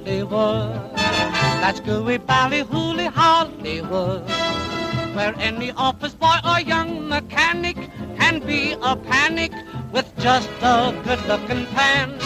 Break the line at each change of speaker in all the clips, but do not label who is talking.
Hollywood. That's gooey ballyhooly Hollywood, where any office boy or young mechanic can be a panic with just a good-looking pan.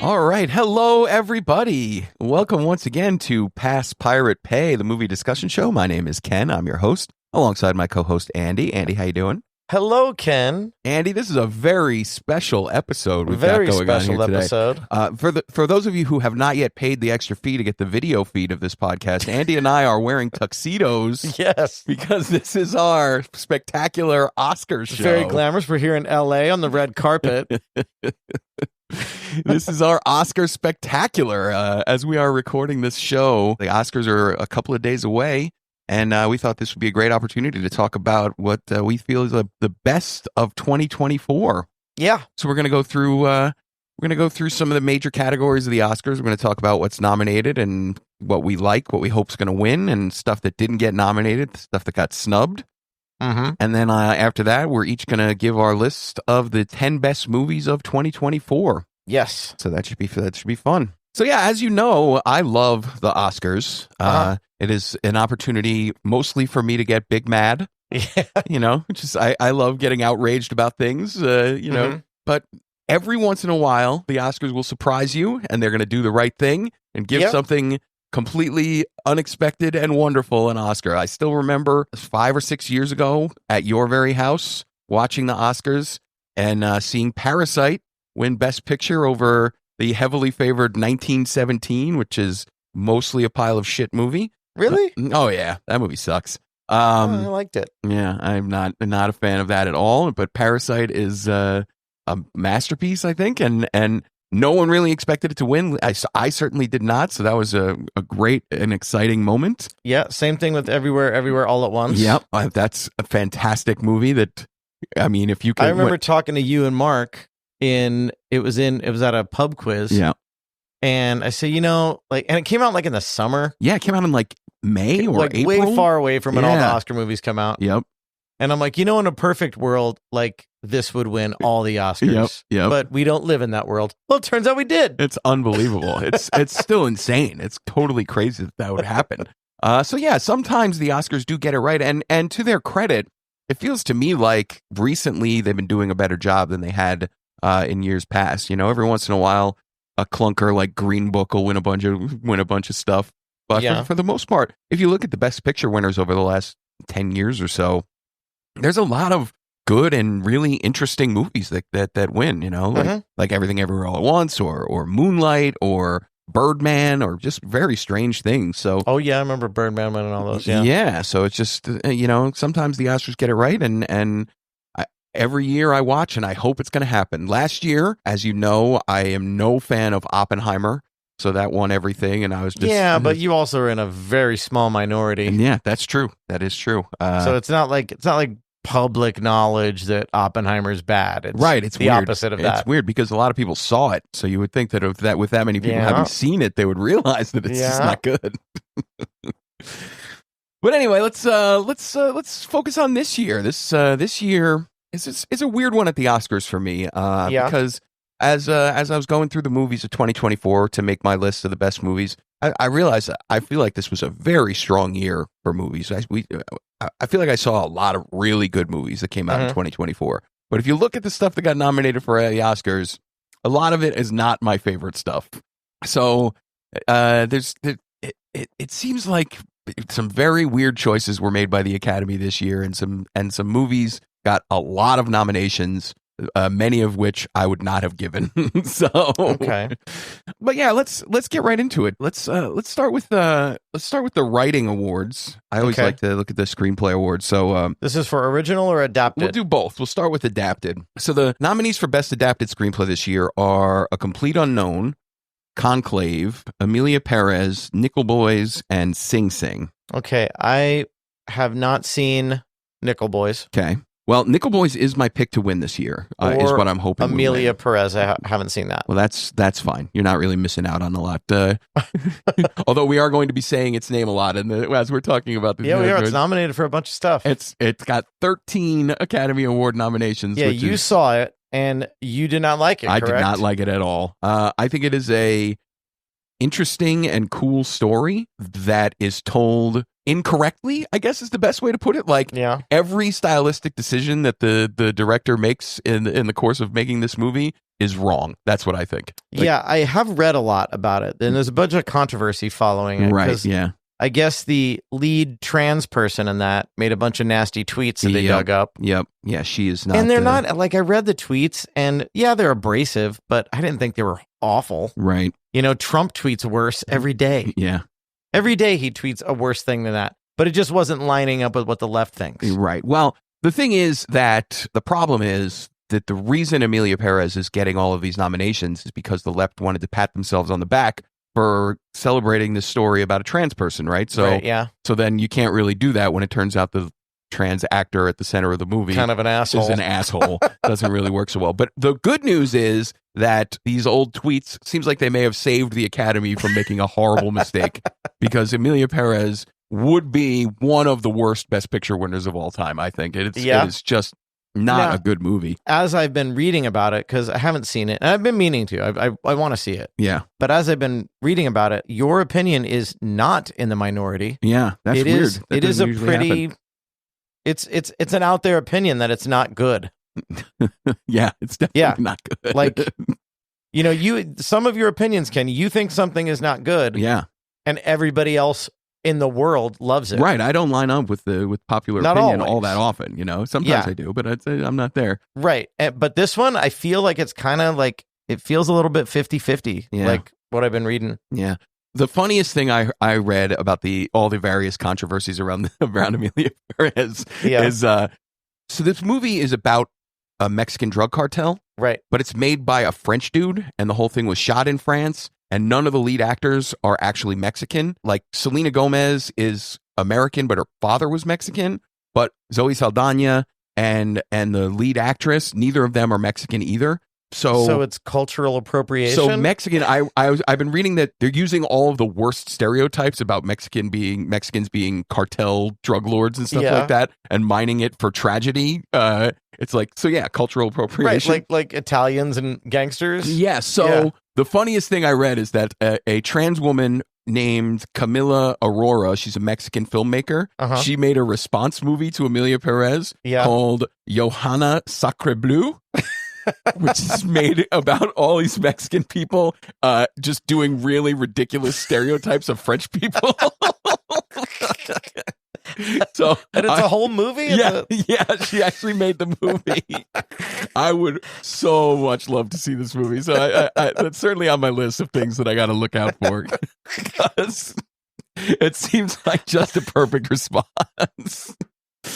All right. Hello, everybody. Welcome once again to Pass Pirate Pay, the movie discussion show. My name is Ken. I'm your host, alongside my co-host, Andy. Andy, how you doing?
Hello, Ken.
Andy, this is a very special episode we've got going on here today. For those of you who have not yet paid the extra fee to get the video feed of this podcast, Andy and I are wearing tuxedos.
Yes.
Because this is our spectacular Oscars show.
Very glamorous. We're here in L.A. on the red carpet.
This is our Oscar spectacular. As we are recording this show, the Oscars are a couple of days away, and we thought this would be a great opportunity to talk about what we feel is the best of 2024.
Yeah.
So we're going to go through some of the major categories of the Oscars. We're going to talk about what's nominated and what we like, what we hope is going to win, and stuff that didn't get nominated, stuff that got snubbed.
Mm-hmm.
And then after that, we're each going to give our list of the 10 best movies of 2024.
Yes.
So that should be fun. So yeah, as you know, I love the Oscars. It is an opportunity mostly for me to get big mad.
Yeah.
You know, just I love getting outraged about things. You know, but every once in a while, the Oscars will surprise you, and they're going to do the right thing and give something completely unexpected and wonderful an Oscar. I still remember 5 or 6 years ago at your very house watching the Oscars and seeing Parasite win Best Picture over the heavily favored 1917, which is mostly a pile of shit movie.
Really?
Oh yeah, that movie sucks.
I liked it.
Yeah, I'm not a fan of that at all. But Parasite is a masterpiece, I think, and no one really expected it to win. I certainly did not. So that was a great and exciting moment.
Yeah, same thing with Everywhere, All at Once.
Yep, that's a fantastic movie. That, I mean, if you can,
I remember talking to you and Mark. It was at a pub quiz.
Yeah.
And I said, and it came out like in the summer.
Yeah, it came out in like May or
like
April.
Way far away from when all the Oscar movies come out.
Yep.
And I'm like, in a perfect world, like this would win all the Oscars.
Yep.
But we don't live in that world. Well, it turns out we did.
It's unbelievable. It's still insane. It's totally crazy that would happen. So yeah, sometimes the Oscars do get it right. And to their credit, it feels to me like recently they've been doing a better job than they had in years past. Every once in a while, a clunker like Green Book will win a bunch of stuff. But for the most part, if you look at the Best Picture winners over the last 10 years or so, there's a lot of good and really interesting movies that win. Like Everything Everywhere All at Once, or Moonlight, or Birdman, or just very strange things. So
I remember Birdman winning all those.
Yeah. So it's just sometimes the Oscars get it right, and every year I watch and I hope it's going to happen. Last year, as you know, I am no fan of Oppenheimer, so that won everything, and I was just
but you also are in a very small minority.
Yeah, that's true. That is true.
So it's not like public knowledge that Oppenheimer's bad. It's
right. It's
the
weird.
Opposite of that.
It's weird because a lot of people saw it, so you would think that with that many people having seen it, they would realize that it's just not good. But anyway, let's focus on this year. This year. It's a weird one at the Oscars for me, because as I was going through the movies of 2024 to make my list of the best movies, I realized I feel like this was a very strong year for movies. I feel like I saw a lot of really good movies that came out in 2024. But if you look at the stuff that got nominated for the Oscars, a lot of it is not my favorite stuff. So it seems like some very weird choices were made by the Academy this year, and some movies got a lot of nominations, many of which I would not have given. So
okay,
but yeah, let's get right into it. Let's start with the writing awards. I always like to look at the screenplay awards. So
this is for original or adapted?
We'll do both. We'll start with adapted. So the nominees for best adapted screenplay this year are A Complete Unknown, Conclave, Amelia Perez, Nickel Boys, and Sing Sing.
Okay, I have not seen Nickel Boys.
Okay. Well, Nickel Boys is my pick to win this year, is what I'm hoping.
Amelia Perez, I haven't seen that.
Well, that's fine. You're not really missing out on a lot. Although we are going to be saying its name a lot as we're talking about this.
Yeah, we are. It's nominated for a bunch of stuff.
It's got 13 Academy Award nominations.
Yeah, you saw it, and you did not like it, correct?
I did not like it at all. I think it is interesting and cool story that is told incorrectly, I guess is the best way to put it. Like every stylistic decision that the director makes in the course of making this movie is wrong. That's what I think. Like,
I have read a lot about it, and there's a bunch of controversy following it.
Right, yeah.
I guess the lead trans person in that made a bunch of nasty tweets that they dug up.
Yep. Yeah, she is not.
And they're not, like, I read the tweets, and yeah, they're abrasive, but I didn't think they were awful.
Right.
You know, Trump tweets worse every day.
Yeah.
Every day he tweets a worse thing than that. But it just wasn't lining up with what the left thinks.
Right. Well, the thing is that the problem is that the reason Emilia Perez is getting all of these nominations is because the left wanted to pat themselves on the back for celebrating this story about a trans person, right? So,
right,
so then you can't really do that when it turns out the trans actor at the center of the movie
kind of an asshole.
Is an asshole. Doesn't really work so well. But the good news is that these old tweets seems like they may have saved the Academy from making a horrible mistake, because Emilia Perez would be one of the worst Best Picture winners of all time. I think it is just not a good movie.
As I've been reading about it, because I haven't seen it, and I've been meaning to. I want to see it.
Yeah.
But as I've been reading about it, your opinion is not in the minority.
Yeah, that's weird.
It is a pretty happen. It's an out there opinion that it's not good.
Yeah, it's definitely not good.
Like, you know, some of your opinions, Ken, you think something is not good.
Yeah.
And everybody else in the world loves it.
Right. I don't line up with popular
not
opinion
always.
all that often, you know. Sometimes I do, but I'm not there.
Right. But this one, I feel like it's kind of like, it feels a little bit 50-50, like what I've been reading.
Yeah. The funniest thing I read about all the various controversies around Emilia Perez is so this movie is about a Mexican drug cartel.
Right.
But it's made by a French dude, and the whole thing was shot in France. And none of the lead actors are actually Mexican. Like, Selena Gomez is American, but her father was Mexican. But Zoe Saldana and the lead actress, neither of them are Mexican either. So
it's cultural appropriation.
So Mexican, I've been reading that they're using all of the worst stereotypes about Mexicans being cartel drug lords and stuff like that, and mining it for tragedy. It's like, so yeah, cultural appropriation.
Right, like Italians and gangsters.
Yeah. So the funniest thing I read is that a trans woman named Camila Aurora, she's a Mexican filmmaker. She made a response movie to Emilia Perez called Johanna Sacre Bleu. Which is made about all these Mexican people just doing really ridiculous stereotypes of French people. So,
and it's a whole movie?
Yeah, she actually made the movie. I would so much love to see this movie. So that's certainly on my list of things that I got to look out for. Because it seems like just a perfect response.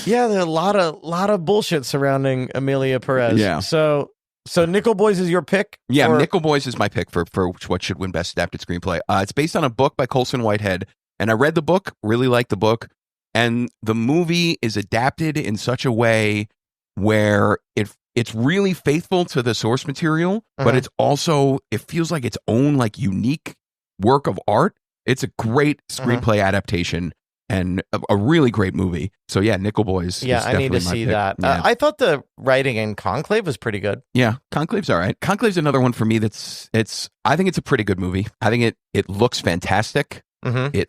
Yeah, there are a lot of bullshit surrounding Emilia Perez.
Yeah.
So Nickel Boys is your pick?
Yeah, Nickel Boys is my pick for what should win Best Adapted Screenplay. It's based on a book by Colson Whitehead, and I read the book, really liked the book, and the movie is adapted in such a way where it's really faithful to the source material, but it feels like its own like unique work of art. It's a great screenplay adaptation. And a really great movie. So yeah, Nickel Boys.
Yeah, I need to see that.
Yeah.
I thought the writing in Conclave was pretty good.
Yeah, Conclave's all right. Conclave's another one for me. I think it's a pretty good movie. I think it looks fantastic. Did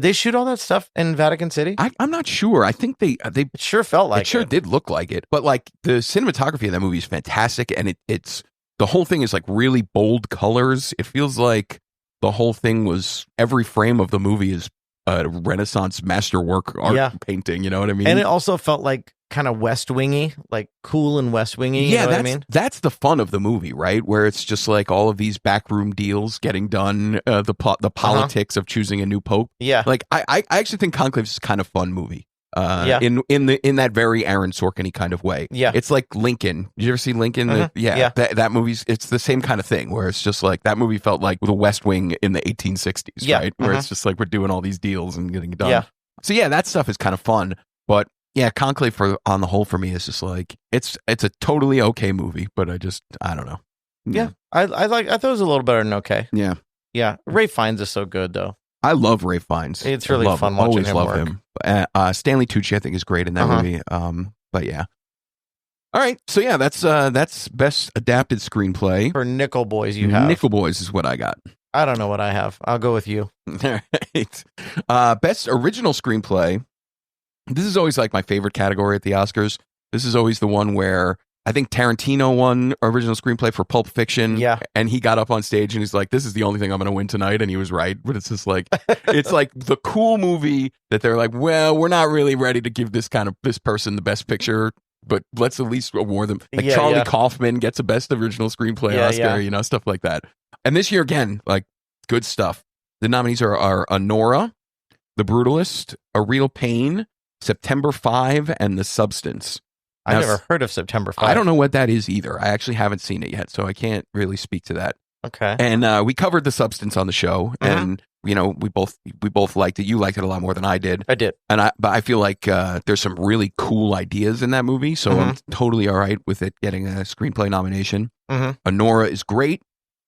they shoot all that stuff in Vatican City?
I'm not sure. I think they
it sure felt like
it. Sure did look like it. But like the cinematography of that movie is fantastic, and it's the whole thing is like really bold colors. It feels like the whole thing was every frame of the movie is a Renaissance masterwork art painting, you know what I mean?
And it also felt like kind of West Wingy, like cool and West Wingy.
Yeah,
you know what I mean?
That's the fun of the movie, right? Where it's just like all of these backroom deals getting done, the politics of choosing a new pope.
Yeah,
like I actually think Conclave is kind of fun movie. In that very Aaron Sorkin-y kind of way.
Yeah,
it's like Lincoln. Did you ever see Lincoln? That movie's it's the same kind of thing where it's just like that movie felt like the West Wing in the 1860s, right? Where it's just like we're doing all these deals and getting it done. Yeah. So yeah, that stuff is kind of fun, but yeah, Conclave on the whole for me is just like it's a totally okay movie, but I don't know.
Yeah, I thought it was a little better than okay.
Yeah.
Ray Fiennes is so good though.
I love Ray Fiennes.
It's really fun watching him work.
Stanley Tucci, I think, is great in that movie. But yeah. All right. So yeah, that's Best Adapted Screenplay.
For Nickel Boys, you have.
Nickel Boys is what I got.
I don't know what I have. I'll go with you.
All right. Best original screenplay. This is always like my favorite category at the Oscars. This is always the one where I think Tarantino won original screenplay for Pulp Fiction.
Yeah.
And he got up on stage and he's like, this is the only thing I'm going to win tonight. And he was right. But it's just like, it's like the cool movie that they're like, well, we're not really ready to give this person the best picture, but let's at least award them. Like Charlie Kaufman gets a best original screenplay Oscar, stuff like that. And this year, again, like good stuff. The nominees are Anora, The Brutalist, A Real Pain, September 5, and The Substance.
I've never heard of September 5.
I don't know what that is either. I actually haven't seen it yet, so I can't really speak to that.
Okay.
And we covered The Substance on the show, and we both liked it. You liked it a lot more than I did.
I did.
But I feel like there's some really cool ideas in that movie, so I'm totally all right with it getting a screenplay nomination. Anora is great.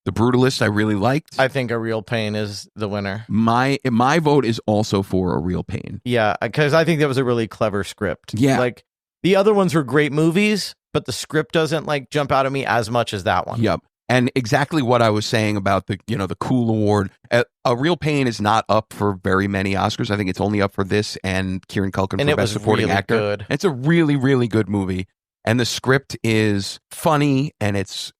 The Brutalist I really liked.
I think A Real Pain is the winner.
My vote is also for A Real Pain.
Yeah, because I think that was a really clever script.
Yeah.
Like, the other ones were great movies, but the script doesn't like jump out at me as much as that one.
Yep. And exactly what I was saying about the cool award. A Real Pain is not up for very many Oscars. I think it's only up for this and Kieran Culkin for Best Supporting Actor.
Good.
It's a really, really good movie. And the script is funny and it's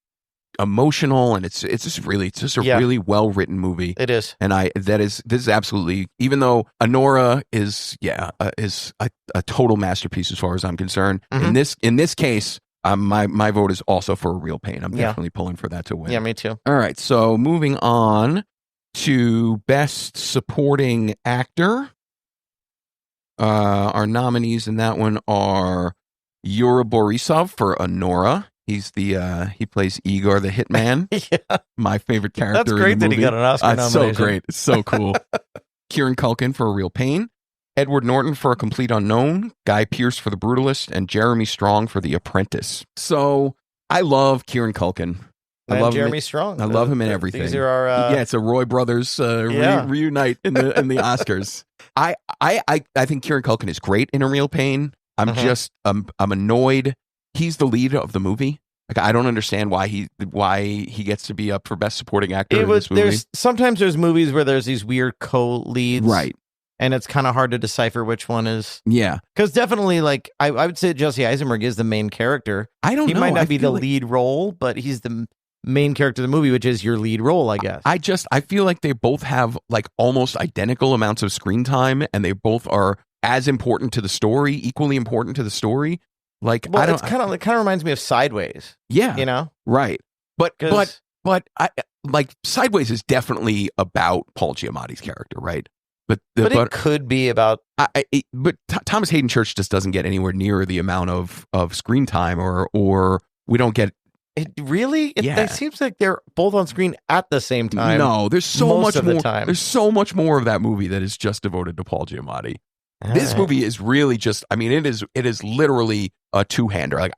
emotional and it's just a really well written movie.
It is.
And this is absolutely, even though Anora is a total masterpiece as far as I'm concerned. In this case, my vote is also for A Real Pain. I'm definitely pulling for that to win.
Yeah, me too.
All right, so moving on to Best Supporting Actor. Our nominees in that one are Yura Borisov for Anora. He's he plays Igor the Hitman.
Yeah.
My favorite character.
That's great
in the movie.
that he got an Oscar nomination.
It's so great. It's so cool. Kieran Culkin for A Real Pain. Edward Norton for A Complete Unknown. Guy Pearce for The Brutalist. And Jeremy Strong for The Apprentice. So I love Kieran Culkin. I love
Jeremy Strong.
I love him in everything.
These are our
it's a Roy Brothers reunite in the Oscars. I think Kieran Culkin is great in A Real Pain. I'm annoyed. He's the lead of the movie. Like I don't understand why he gets to be up for Best Supporting Actor in this movie.
Sometimes there's movies where there's these weird co-leads,
right?
And it's kind of hard to decipher which one is.
Yeah,
because definitely, like I would say Jesse Eisenberg is the main character.
I don't know.
He might not be the lead role, but he's the main character of the movie, which is your lead role, I guess.
I feel like they both have like almost identical amounts of screen time, and they both are as important to the story, equally important to the story. Like,
well, it kind of reminds me of Sideways.
Yeah, right. But I like Sideways is definitely about Paul Giamatti's character, right? But
it could be about.
But Thomas Hayden Church just doesn't get anywhere near the amount of screen time, or we don't get.
It really? It seems like they're both on screen at the same time.
No, there's so much more.
The time.
There's so much more of that movie that is just devoted to Paul Giamatti. This movie is really just, I mean, it is literally a two-hander. Like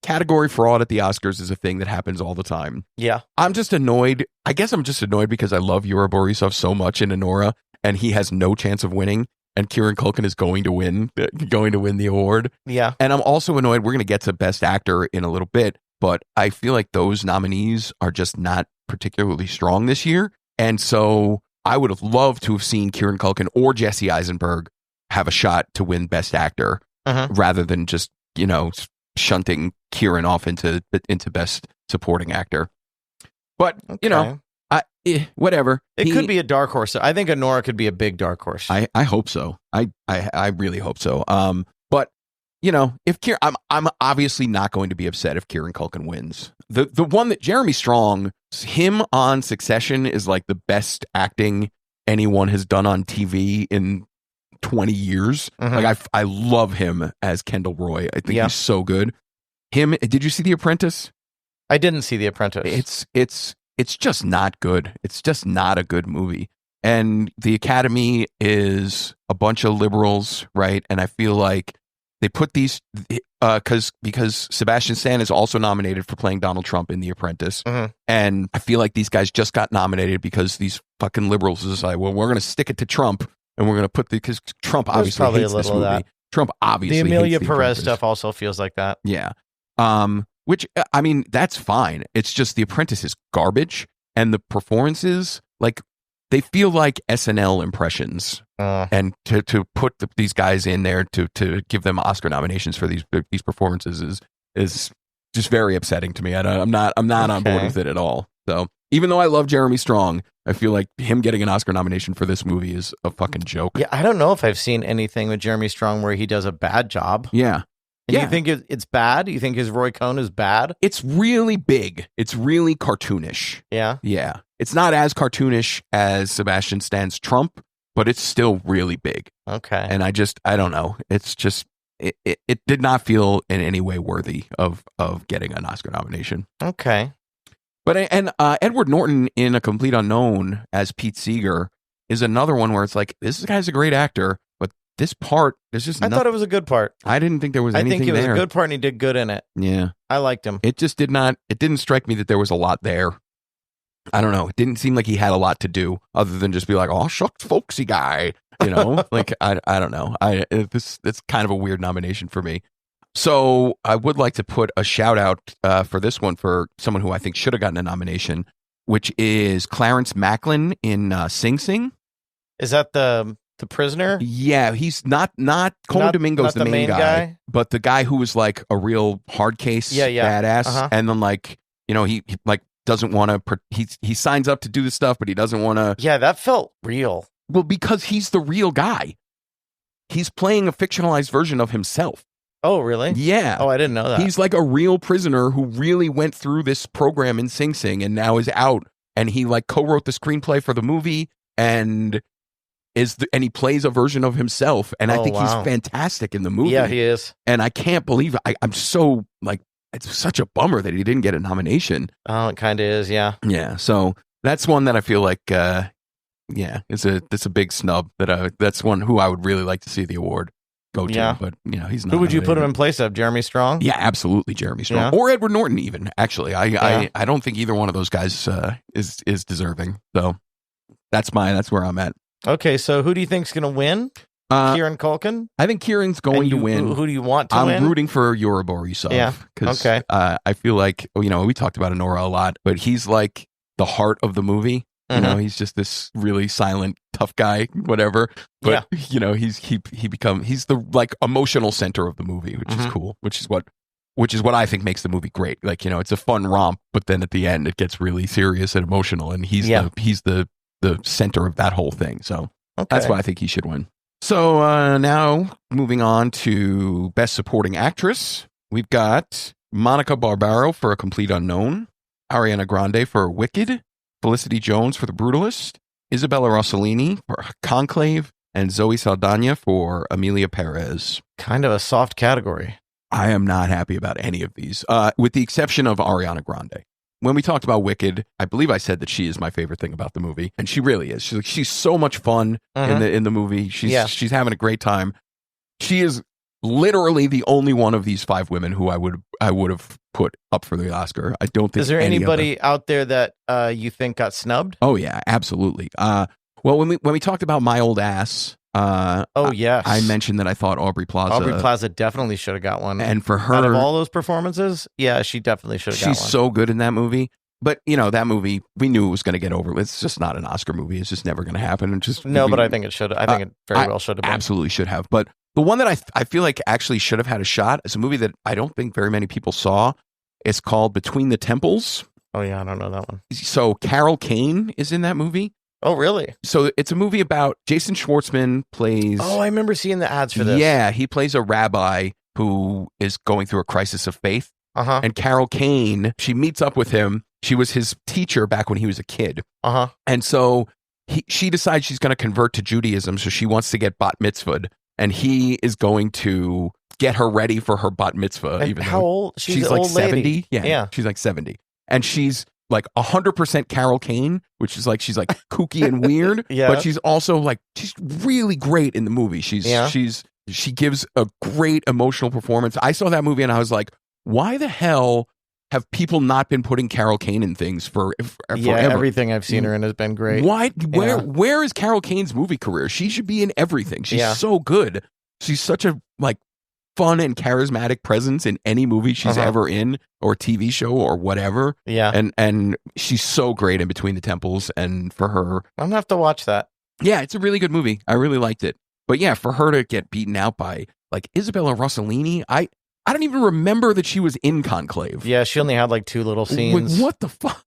category fraud at the Oscars is a thing that happens all the time.
Yeah.
I'm just annoyed. I guess I'm just annoyed because I love Yura Borisov so much in Anora and he has no chance of winning and Kieran Culkin is going to win the award.
Yeah.
And I'm also annoyed. We're going to get to Best Actor in a little bit, but I feel like those nominees are just not particularly strong this year. And so I would have loved to have seen Kieran Culkin or Jesse Eisenberg have a shot to win Best Actor rather than just, shunting Kieran off into Best Supporting Actor. But, whatever.
It could be a dark horse. I think Anora could be a big dark horse.
I hope so. I really hope so. But, if I'm obviously not going to be upset if Kieran Culkin wins. The one that Jeremy Strong, him on Succession is like the best acting anyone has done on TV in 20 years. Like I love him as Kendall Roy. I think he's so good. Did you see The Apprentice?
I didn't see The Apprentice.
It's just not good. It's just not a good movie. And the Academy is a bunch of liberals, right? And I feel like they put these because Sebastian Stan is also nominated for playing Donald Trump in The Apprentice. And I feel like these guys just got nominated because these fucking liberals decide, well, we're going to stick it to Trump and we're going to put because Trump obviously hates this movie. Trump obviously
the Amelia
hates
Perez stuff also feels like that.
Yeah. Which, I mean, that's fine. It's just The Apprentice is garbage. and the performances, like, they feel like SNL impressions. And to put these guys in there to give them Oscar nominations for these performances is just very upsetting to me. I'm not on board with it at all. So even though I love Jeremy Strong, I feel like him getting an Oscar nomination for this movie is a fucking joke.
Yeah, I don't know if I've seen anything with Jeremy Strong where he does a bad job.
Yeah.
And you think it's bad? You think his Roy Cohn is bad?
It's really big. It's really cartoonish.
Yeah?
Yeah. It's not as cartoonish as Sebastian Stan's Trump, but it's still really big.
Okay.
And I don't know. It's just, it did not feel in any way worthy of getting an Oscar nomination.
Okay.
But, Edward Norton in A Complete Unknown as Pete Seeger is another one where it's like, this guy's a great actor, but this part, there's just
I thought it was a good part.
I didn't think there was anything there.
I think it was a good part and he did good in it.
Yeah.
I liked him.
It just didn't strike me that there was a lot there. I don't know. It didn't seem like he had a lot to do other than just be like, oh, shucks, folksy guy. You know, like, I don't know. It's kind of a weird nomination for me. So I would like to put a shout out for this one for someone who I think should have gotten a nomination, which is Clarence Macklin in Sing Sing.
Is that the prisoner?
Yeah, he's not Colin Domingo's the main guy, but the guy who was like a real hard case badass. And then like, you know, he like doesn't want to, he signs up to do this stuff, but he doesn't want to.
Yeah, that felt real.
Well, because he's the real guy. He's playing a fictionalized version of himself.
Oh, really?
Yeah.
Oh, I didn't know that.
He like a real prisoner who really went through this program in Sing Sing and now is out. And he like co-wrote the screenplay for the movie and he plays a version of himself. And I think he's fantastic in the movie.
Yeah, he is.
And I can't believe I'm so like, it's such a bummer that he didn't get a nomination.
Oh, it kind of is. Yeah.
Yeah. So that's one that I feel like, it's a big snub that's one who I would really like to see the award go to, but you know, he's not.
Who would you put him in place of? Jeremy Strong?
Yeah, absolutely, Jeremy Strong or Edward Norton. Even actually, I don't think either one of those guys is deserving. So that's where I'm at. Okay,
so who do you think's going to win? Kieran Culkin?
I think Kieran's going to win.
Who do you want to win?
I'm rooting for Yura Borisov.
Yeah.
Because I feel like, you know, we talked about Honora a lot, but he's like the heart of the movie. You know, he's just this really silent, tough guy, whatever. But you know, he's the like emotional center of the movie, which is cool. Which is what I think makes the movie great. Like, you know, it's a fun romp, but then at the end it gets really serious and emotional, and he's the center of that whole thing. So that's why I think he should win. So now moving on to Best Supporting Actress, we've got Monica Barbaro for A Complete Unknown, Ariana Grande for Wicked, Felicity Jones for The Brutalist, Isabella Rossellini for Conclave, and Zoe Saldana for Amelia Perez.
Kind of a soft category.
I am not happy about any of these, with the exception of Ariana Grande. When we talked about Wicked, I believe I said that she is my favorite thing about the movie, and she really is. She's so much fun in the movie. She's having a great time. She is literally the only one of these 5 women who I would have put up for the Oscar. I don't think.
Is there anybody out there that you think got snubbed?
Oh yeah, absolutely. Well, when we talked about My Old Ass,
I
mentioned that I thought Aubrey Plaza
definitely should have got one.
And for her,
out of all those performances, she definitely should have got one.
She's so good in that movie. But, you know, that movie, we knew it was going to get over. It's just not an Oscar movie. It's just never going to happen.
But I think it should. I think it very well should have been.
Absolutely should have. But the one that I feel like actually should have had a shot is a movie that I don't think very many people saw. It's called Between the Temples.
Oh, yeah. I don't know that one.
So Carol Kane is in that movie.
Oh, really?
So it's a movie about Jason Schwartzman plays...
Oh, I remember seeing the ads for this.
Yeah, he plays a rabbi who is going through a crisis of faith. And Carol Kane, she meets up with him. She was his teacher back when he was a kid. And so she decides she's going to convert to Judaism, so she wants to get bat mitzvahed. And he is going to get her ready for her bat mitzvah.
And how old?
She's like
old
70.
Lady.
Yeah, she's like 70. And she's like 100% Carol Kane, which is like, she's like kooky and weird. But she's also like, she's really great in the movie. She gives a great emotional performance. I saw that movie and I was like, why the hell have people not been putting Carol Kane in things forever?
Everything I've seen her in has been great.
Why? Where is Carol Kane's movie career? She should be in everything. She's so good. She's such a like fun and charismatic presence in any movie she's ever in, or TV show or whatever.
Yeah.
And she's so great in Between the Temples, and for her,
I'm gonna have to watch that.
yeah, it's a really good movie. I really liked it. But yeah, for her to get beaten out by like Isabella Rossellini, I don't even remember that she was in Conclave.
Yeah, she only had like 2 little scenes.
What the fuck?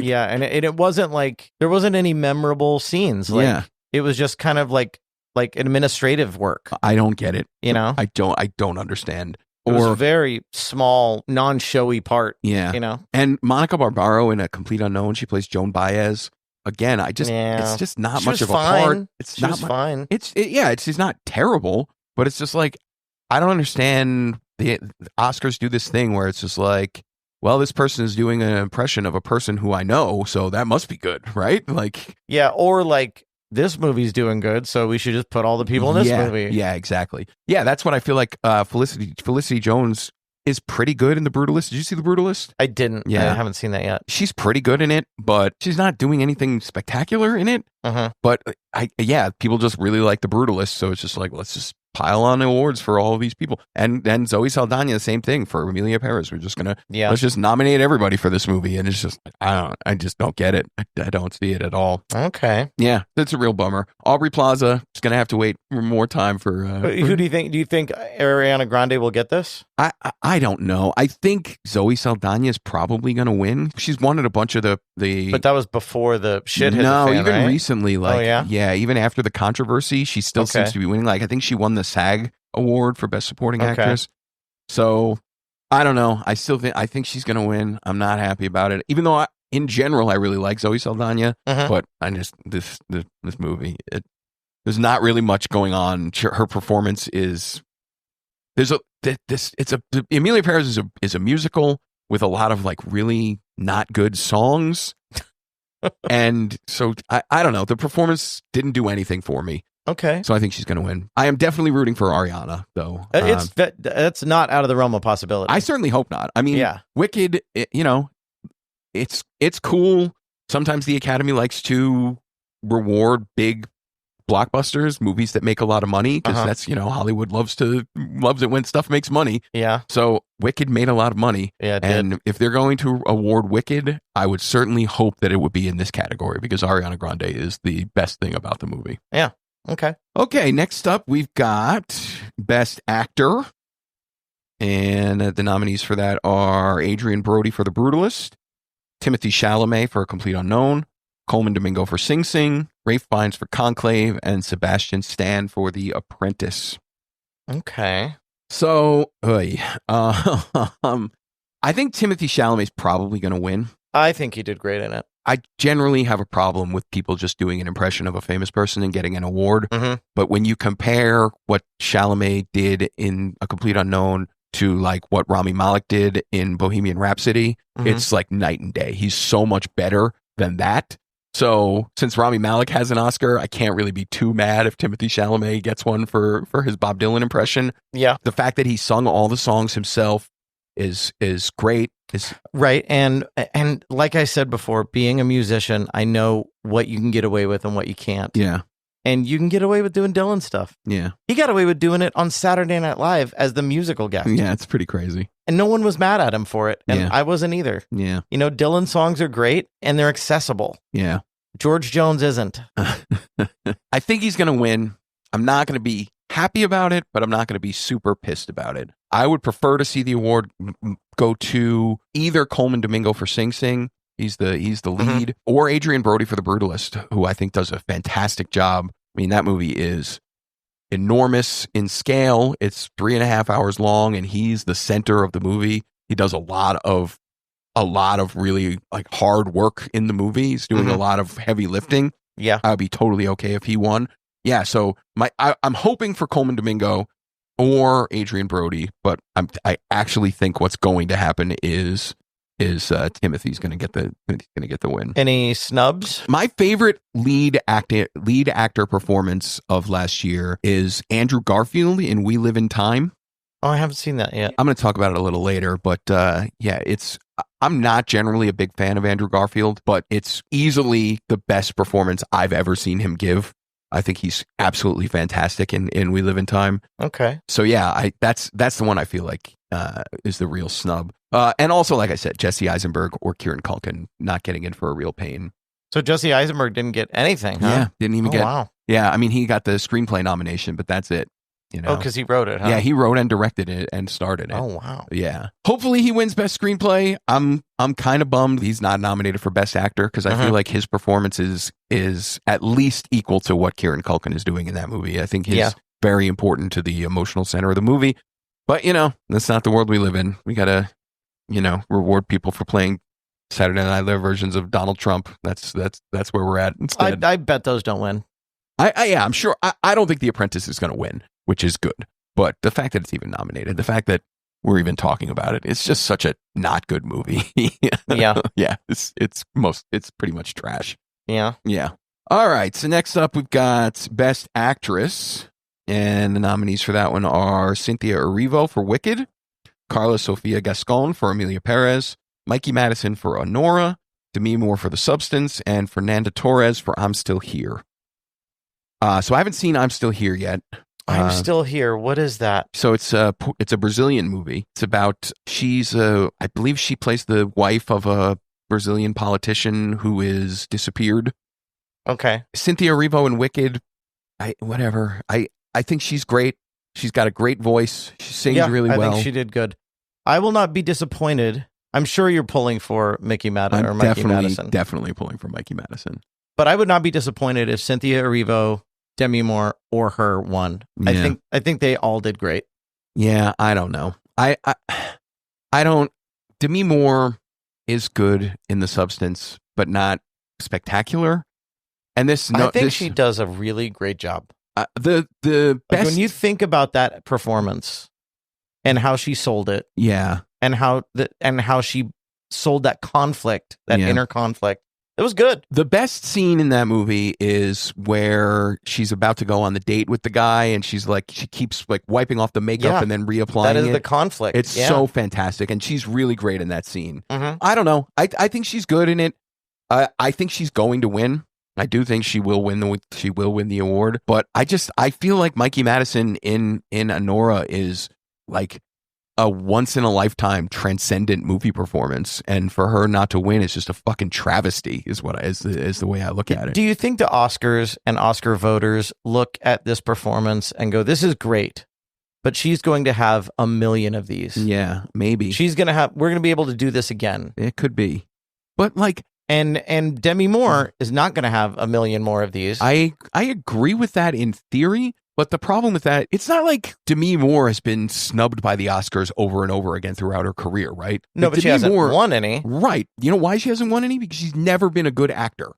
Yeah, and it wasn't like there wasn't any memorable scenes. Like, it was just kind of like administrative work.
I don't get it.
You know,
I don't understand.
It was a very small, non-showy part.
Yeah,
you know.
And Monica Barbaro in A Complete Unknown, she plays Joan Baez. Again, it's just not much of a part.
She was fine.
She's not terrible, but it's just like, I don't understand. The Oscars do this thing where it's just like, well, this person is doing an impression of a person who I know, so that must be good, right? Like,
yeah, or like, this movie's doing good, so we should just put all the people in this movie.
Yeah, exactly. Yeah, that's what I feel like. Felicity Jones is pretty good in The Brutalist. Did you see The Brutalist?
I didn't. Yeah, I haven't seen that yet.
She's pretty good in it, but she's not doing anything spectacular in it. But people just really like The Brutalist, so it's just like, let's just pile on awards for all of these people. And then Zoe Saldana, the same thing for Emilia Perez. We're just gonna let's just nominate everybody for this movie, and it's just like, I just don't get it. I don't see it at all.
Okay,
yeah, that's a real bummer. Aubrey Plaza is gonna have to wait for more time for.
Who do you think? Do you think Ariana Grande will get this?
I don't know. I think Zoe Saldana is probably gonna win. She's won at a bunch of the.
But that was before the shit hit the fan,
even
right?
recently, like even after the controversy, she still seems to be winning. Like, I think she won the SAG award for Best Supporting Actress. So I don't know. I think she's gonna win. I'm not happy about it, even though in general I really like Zoe Saldana. But I just this movie, there's not really much going on. Her performance is Emilia Perez is a musical with a lot of like really not good songs. And so I don't know. The performance didn't do anything for me.
Okay.
So I think she's going to win. I am definitely rooting for Ariana, though.
That's not out of the realm of possibility.
I certainly hope not. I mean, Wicked, it's cool. Sometimes the Academy likes to reward big blockbusters, movies that make a lot of money, because that's, Hollywood loves it when stuff makes money.
Yeah.
So Wicked made a lot of money.
Yeah, it
and
did.
If they're going to award Wicked, I would certainly hope that it would be in this category, because Ariana Grande is the best thing about the movie.
Yeah. Okay,
next up we've got Best Actor. And the nominees for that are Adrian Brody for The Brutalist, Timothée Chalamet for A Complete Unknown, Coleman Domingo for Sing Sing, Ralph Fiennes for Conclave, and Sebastian Stan for The Apprentice.
Okay.
So, I think Timothée Chalamet's probably going to win.
I think he did great in it.
I generally have a problem with people just doing an impression of a famous person and getting an award. But when you compare what Chalamet did in A Complete Unknown to like what Rami Malek did in Bohemian Rhapsody, it's like night and day. He's so much better than that. So since Rami Malek has an Oscar, I can't really be too mad if Timothée Chalamet gets one for his Bob Dylan impression.
Yeah.
The fact that he sung all the songs himself is great.
Right. And like I said before, being a musician, I know what you can get away with and what you can't.
Yeah.
And you can get away with doing Dylan stuff.
Yeah.
He got away with doing it on Saturday Night Live as the musical guest.
Yeah, it's pretty crazy.
And no one was mad at him for it. And I wasn't either.
Yeah.
Dylan songs are great and they're accessible.
Yeah.
George Jones isn't.
I think he's going to win. I'm not going to be happy about it, but I'm not going to be super pissed about it. I would prefer to see the award go to either Coleman Domingo for Sing Sing, he's the lead, or Adrian Brody for The Brutalist, who I think does a fantastic job. I mean, that movie is enormous in scale. It's 3.5 hours long, and he's the center of the movie. He does a lot of really like hard work in the movie. He's doing a lot of heavy lifting.
Yeah,
I'd be totally okay if he won. Yeah, so I'm hoping for Coleman Domingo or Adrian Brody, but I actually think what's going to happen is Timothy's going to get the win.
Any snubs?
My favorite lead actor performance of last year is Andrew Garfield in We Live in Time.
Oh, I haven't seen that yet.
I'm going to talk about it a little later, but I'm not generally a big fan of Andrew Garfield, but it's easily the best performance I've ever seen him give. I think he's absolutely fantastic in We Live in Time.
Okay.
So yeah, that's the one I feel like is the real snub. And also, like I said, Jesse Eisenberg or Kieran Culkin not getting in for a real pain.
So Jesse Eisenberg didn't get anything, huh?
Yeah, didn't even get.
Wow.
Yeah, I mean, he got the screenplay nomination, but that's it.
Oh, because he wrote it, huh?
Yeah, he wrote and directed it and started it.
Oh, wow.
Yeah. Hopefully he wins Best Screenplay. I'm kind of bummed he's not nominated for Best Actor because I feel like his performance is at least equal to what Kieran Culkin is doing in that movie. I think he's very important to the emotional center of the movie. But, that's not the world we live in. We got to, reward people for playing Saturday Night Live versions of Donald Trump. That's where we're at instead.
I bet those don't win.
I'm sure. I don't think The Apprentice is going to win, which is good. But the fact that it's even nominated, the fact that we're even talking about it, it's just such a not good movie.
Yeah.
Yeah. It's pretty much trash.
Yeah.
Yeah. All right. So next up, we've got Best Actress. And the nominees for that one are Cynthia Erivo for Wicked, Carla Sofia Gascon for Amelia Perez, Mikey Madison for Honora, Demi Moore for The Substance, and Fernanda Torres for I'm Still Here. So I haven't seen I'm Still Here yet.
I'm Still Here. What is that?
So it's a Brazilian movie. It's about I believe she plays the wife of a Brazilian politician who is disappeared.
Okay.
Cynthia Erivo in Wicked. I think she's great. She's got a great voice. She sings really well.
I think she did good. I will not be disappointed. I'm sure you're pulling for Mikey Madison or Mikey Madison.
Definitely pulling for Mikey Madison.
But I would not be disappointed if Cynthia Erivo, Demi Moore, or her won.
Yeah.
I think they all did great.
Yeah, I don't know. I don't. Demi Moore is good in The Substance, but not spectacular. And I think
she does a really great job.
The best,
when you think about that performance and how she sold it, and how she sold that conflict, that inner conflict, it was good.
The best scene in that movie is where she's about to go on the date with the guy, and she keeps wiping off the makeup and then reapplying.
That is the conflict.
It's so fantastic, and she's really great in that scene.
Mm-hmm.
I don't know. I think she's good in it. I think she's going to win. I do think she will win the award, but I feel like Mikey Madison in Honora is like a once in a lifetime transcendent movie performance, and for her not to win is just a fucking travesty. Is the way I look at it.
Do you think the Oscars and Oscar voters look at this performance and go, "This is great," but she's going to have a million of these?
Yeah, maybe
we're going to be able to do this again.
It could be, but like.
And Demi Moore is not going to have a million more of these.
I agree with that in theory, but the problem with that, it's not like Demi Moore has been snubbed by the Oscars over and over again throughout her career, right?
No, but she hasn't won any.
Right. You know why she hasn't won any? Because she's never been a good actor.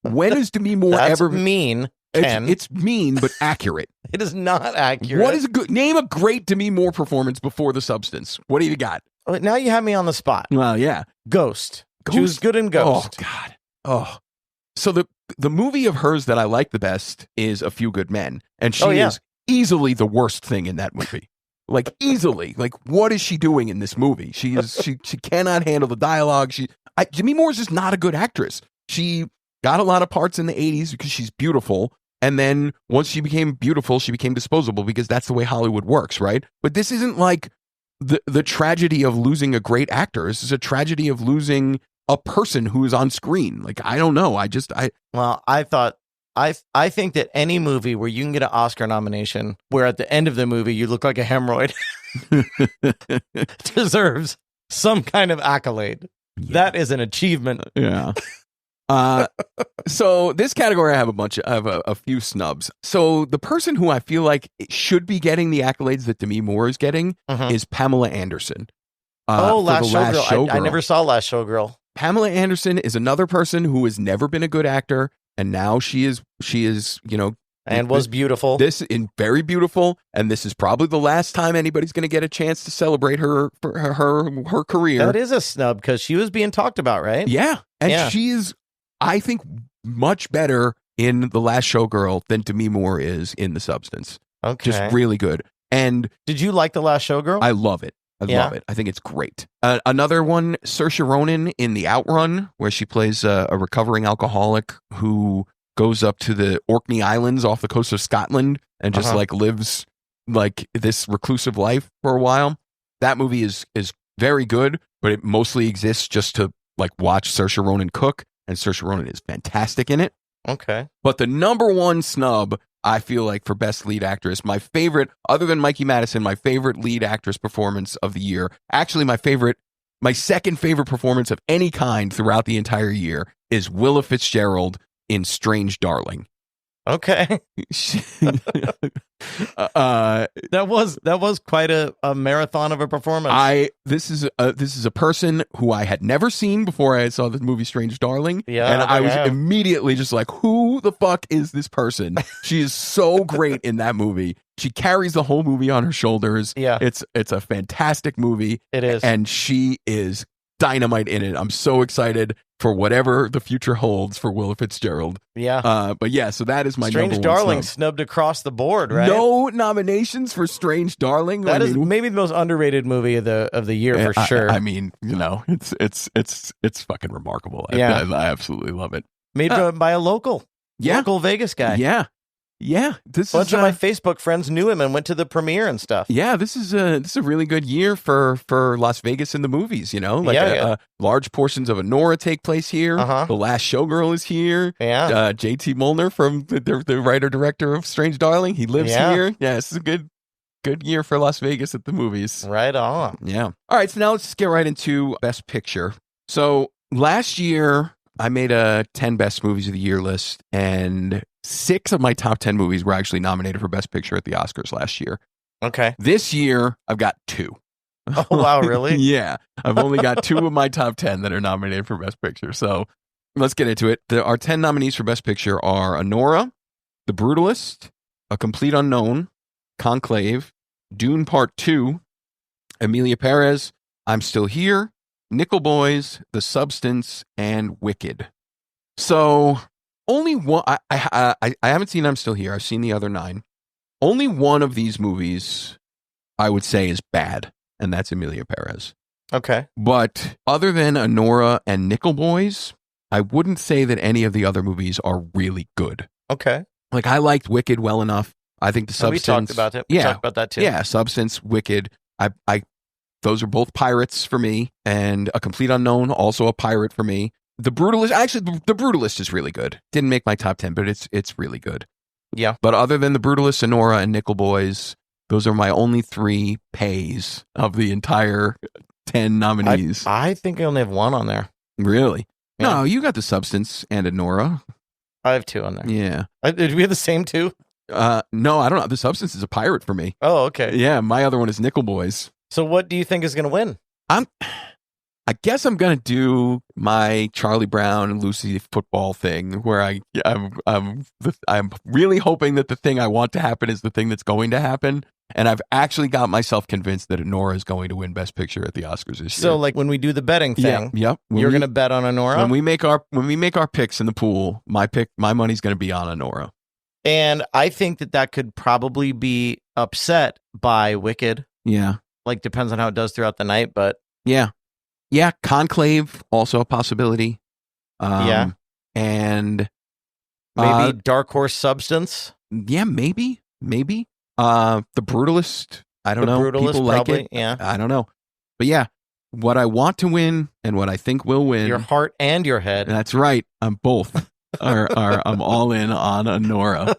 When has Demi Moore ever...
mean, Ken.
It's mean, but accurate.
It is not accurate.
What is name a great Demi Moore performance before The Substance? What do you got?
Now you have me on the spot.
Well, yeah.
Ghost. She was good in Ghost.
Oh, God. Oh. So the movie of hers that I like the best is A Few Good Men. And she is easily the worst thing in that movie. Like, easily. Like, what is she doing in this movie? She cannot handle the dialogue. Demi Moore is just not a good actress. She got a lot of parts in the 80s because she's beautiful. And then once she became beautiful, she became disposable because that's the way Hollywood works, right? But this isn't like the tragedy of losing a great actor. This is a tragedy of losing a person who is on screen. Like, I don't know. I think that any movie where you can get an Oscar nomination where at the end of the movie you look like a hemorrhoid deserves some kind of accolade. Yeah. That is an achievement. Yeah. So this category, I have a few snubs. So the person who I feel like should be getting the accolades that Demi Moore is getting is Pamela Anderson.
Last Showgirl. I never saw Last Showgirl.
Pamela Anderson is another person who has never been a good actor, and now she is,
and was beautiful.
Very beautiful, and this is probably the last time anybody's going to get a chance to celebrate her for her career.
That is a snub because she was being talked about, right?
Yeah, and she is, I think, much better in The Last Showgirl than Demi Moore is in The Substance.
Okay,
just really good. And
did you like The Last Showgirl?
I love it. I love it. I think it's great. Another one, Saoirse Ronan in The Outrun, where she plays a recovering alcoholic who goes up to the Orkney Islands off the coast of Scotland and just like lives like this reclusive life for a while. That movie is very good, but it mostly exists just to like watch Saoirse Ronan cook, and Saoirse Ronan is fantastic in it.
Okay.
But the number one snub, I feel like, for best lead actress, my favorite, other than Mikey Madison, my favorite lead actress performance of the year, actually my second favorite performance of any kind throughout the entire year, is Willa Fitzgerald in Strange Darling.
Okay. That was quite a marathon of a performance.
This is a person who I had never seen before I saw the movie Strange Darling.
Yeah,
and I was immediately just like, who the fuck is this person? She is so great in that movie. She carries the whole movie on her shoulders.
Yeah.
It's a fantastic movie.
It is.
And she is dynamite in it. I'm so excited for whatever the future holds for Willa Fitzgerald.
Yeah.
But yeah, so that is my
Strange
number one
Darling
snub.
snubbed across the board, right?
No nominations for Strange Darling.
That is maybe the most underrated movie of the year for sure.
I mean, it's fucking remarkable.
Yeah.
I absolutely love it.
Made by a local Vegas guy.
Yeah.
Bunch of my Facebook friends knew him and went to the premiere and stuff.
Yeah, this is a really good year for Las Vegas in the movies. Large portions of Anora take place here. The Last Showgirl is here.
Yeah.
JT Molnar from the writer director of Strange Darling, he lives here. Yeah, this is a good year for Las Vegas at the movies.
Right on.
Yeah. All right, so now let's get right into Best Picture. So last year I made a 10 best movies of the year list, and 6 of my top 10 movies were actually nominated for Best Picture at the Oscars last year.
Okay.
This year, I've got 2.
Oh, wow, really?
Yeah. I've only got 2 of my top 10 that are nominated for Best Picture. So let's get into it. Our 10 nominees for Best Picture are Anora, The Brutalist, A Complete Unknown, Conclave, Dune Part 2, Emilia Perez, I'm Still Here, Nickel Boys, The Substance, and Wicked. So only one. I haven't seen I'm Still Here. I've seen the other 9. Only one of these movies I would say is bad, and that's Emilia Perez.
Okay.
But other than Anora and Nickel Boys, I wouldn't say that any of the other movies are really good.
Okay.
Like, I liked Wicked well enough. I think The Substance.
We talked about it. We talked about that too.
Yeah, Substance, Wicked. Those are both pirates for me, and A Complete Unknown, also a pirate for me. The Brutalist, actually, The Brutalist is really good. Didn't make my top 10, but it's really good.
Yeah.
But other than The Brutalist, Anora, and Nickel Boys, those are my only 3 pays of the entire 10 nominees.
I think I only have 1 on there.
Really?
Yeah.
No, you got The Substance and Anora.
I have 2 on there.
Yeah.
Did we have the same 2?
No, I don't know. The Substance is a pirate for me.
Oh, okay.
Yeah, my other one is Nickel Boys.
So what do you think is going to win?
I guess I'm gonna do my Charlie Brown and Lucy football thing, where I'm really hoping that the thing I want to happen is the thing that's going to happen, and I've actually got myself convinced that Anora is going to win Best Picture at the Oscars this year.
So, like, when we do the betting thing, you're going to bet on Anora.
When we make our picks in the pool, my money's going to be on Anora.
And I think that could probably be upset by Wicked.
Yeah.
Like, depends on how it does throughout the night, but
yeah, Conclave, also a possibility. And
maybe Dark Horse Substance.
Yeah, maybe. The Brutalist. I don't know.
Brutalist,
people like
probably,
it.
Yeah,
I don't know. But yeah, what I want to win and what I think will win.
Your heart and your head.
That's right. I'm both. I'm all in on Anora.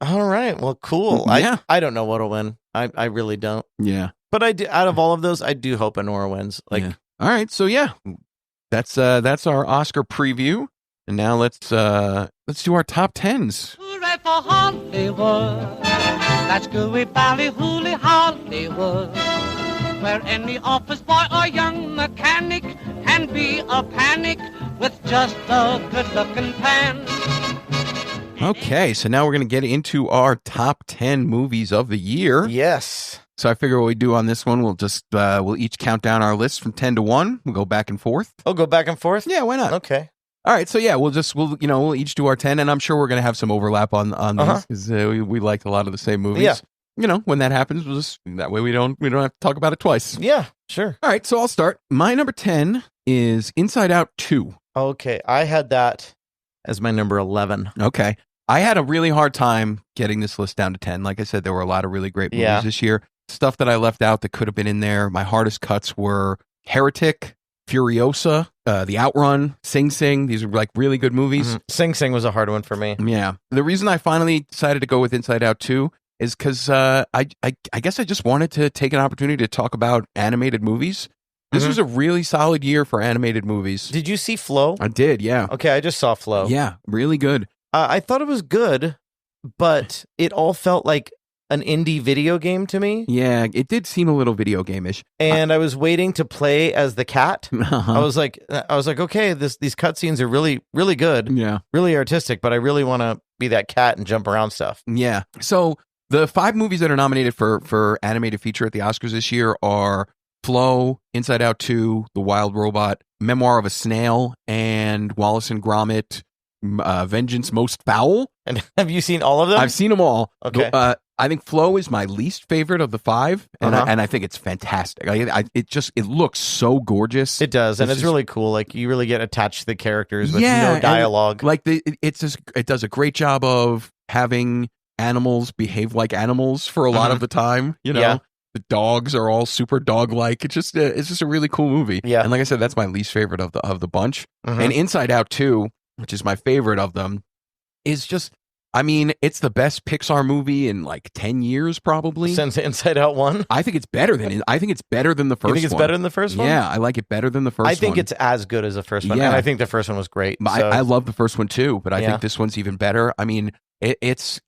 All right. Well, cool.
Yeah.
I don't know what'll win. I really don't.
Yeah.
But I do, out of all of those, I do hope Anora wins. Like,
yeah. All right. So yeah, that's our Oscar preview. And now let's do our top 10s.
Hooray for Hollywood. That's gooey bally hooly Hollywood. Where any office boy or young mechanic can be a panic with just a good-looking pan.
Okay, so now we're going to get into our top 10 movies of the year.
Yes.
So I figure what we do on this one, we'll just we'll each count down our list from 10 to 1. We'll go back and forth.
Oh, go back and forth?
Yeah, why not?
Okay.
All right, so yeah, we'll each do our 10, and I'm sure we're going to have some overlap on these because we liked a lot of the same movies.
Yeah.
You know, when that happens, that way we don't have to talk about it twice.
Yeah, sure.
All right, so I'll start. My number 10 is Inside Out 2.
Okay, I had that as my number 11.
Okay. I had a really hard time getting this list down to 10. Like I said, there were a lot of really great movies this year. Stuff that I left out that could have been in there. My hardest cuts were Heretic, Furiosa, The Outrun, Sing Sing. These are like really good movies.
Mm-hmm. Sing Sing was a hard one for me.
Yeah. The reason I finally decided to go with Inside Out 2 is because I guess I just wanted to take an opportunity to talk about animated movies. This was a really solid year for animated movies.
Did you see Flow?
I did, yeah.
Okay, I just saw Flow.
Yeah, really good.
I thought it was good, but it all felt like an indie video game to me.
Yeah, it did seem a little video game-ish.
And I was waiting to play as the cat. I was like, okay, these cutscenes are really, really good.
Yeah.
Really artistic, but I really want to be that cat and jump around stuff.
Yeah. So the 5 movies that are nominated for animated feature at the Oscars this year are Flow, Inside Out 2, The Wild Robot, Memoir of a Snail, and Wallace and Gromit, Vengeance Most Foul.
And have you seen all of them?
I've seen them all.
Okay.
I think Flow is my least favorite of the 5, and I think it's fantastic. It looks so gorgeous.
It does, and it's really cool. Like you really get attached to the characters with no dialogue.
Like it does a great job of having animals behave like animals for a lot of the time. You know. Yeah. The dogs are all super dog-like. It's just a really cool movie.
Yeah.
And like I said, that's my least favorite of the bunch. And Inside Out 2, which is my favorite of them, is just, I mean, it's the best Pixar movie in like 10 years, probably.
Since Inside Out 1?
I think it's better than the first one.
You think it's better than the first one?
Yeah, I like it better than the first one.
I think it's as good as the first one. Yeah. And I think the first one was great.
So. I love the first one too, but I think this one's even better. I mean, it was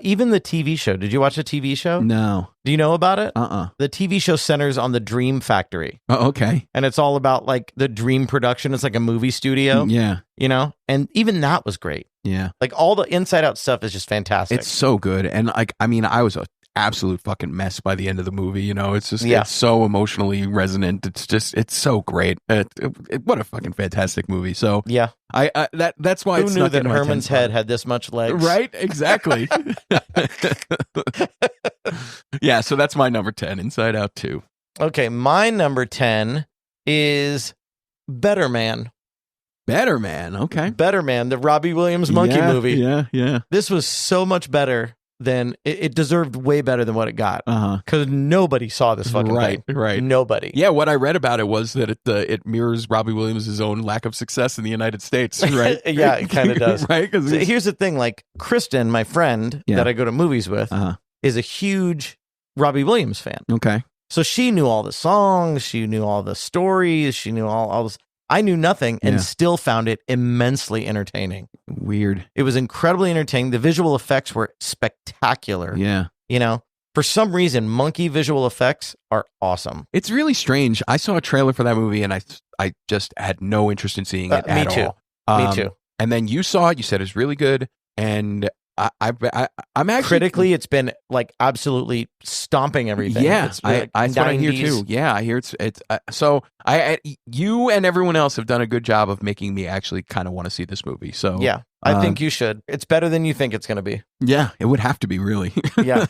even the TV show. Did you watch the TV show?
No.
Do you know about it?
The
TV show centers on the Dream Factory.
Oh, okay.
And it's all about like the dream production. It's like a movie studio.
Yeah.
You know? And even that was great.
Yeah.
Like all the Inside Out stuff is just fantastic.
It's so good. And like, I mean, I was an absolute fucking mess by the end of the movie. You know, it's just, it's so emotionally resonant. It's so great. What a fucking fantastic movie. So
yeah,
that's why
who knew that Herman's head had this much legs?
Right? Exactly. Yeah. So that's my number 10, Inside Out 2.
Okay. My number 10 is Better Man.
Better Man. Okay.
Better Man, the Robbie Williams monkey movie.
Yeah. Yeah.
This was so much better than it deserved, way better than what it got. Because nobody saw this fucking thing.
Right.
Nobody.
Yeah. What I read about it was that it mirrors Robbie Williams' own lack of success in the United States. Right.
Yeah, it kind of does.
Right.
So here's the thing. Like Kristen, my friend that I go to movies with, is a huge Robbie Williams fan.
Okay.
So she knew all the songs. She knew all the stories. She knew all this. I knew nothing and still found it immensely entertaining.
Weird.
It was incredibly entertaining. The visual effects were spectacular.
Yeah.
You know, for some reason, monkey visual effects are awesome.
It's really strange. I saw a trailer for that movie and I just had no interest in seeing it at all.
Me too.
And then you saw it. You said it's really good. And I'm actually
critically, it's been like absolutely stomping everything.
Yeah,
it's like
that's what I hear too. Yeah, I hear it's so you and everyone else have done a good job of making me actually kind of want to see this movie. So
yeah, I think you should. It's better than you think it's going to be.
Yeah, it would have to be really.
Yeah,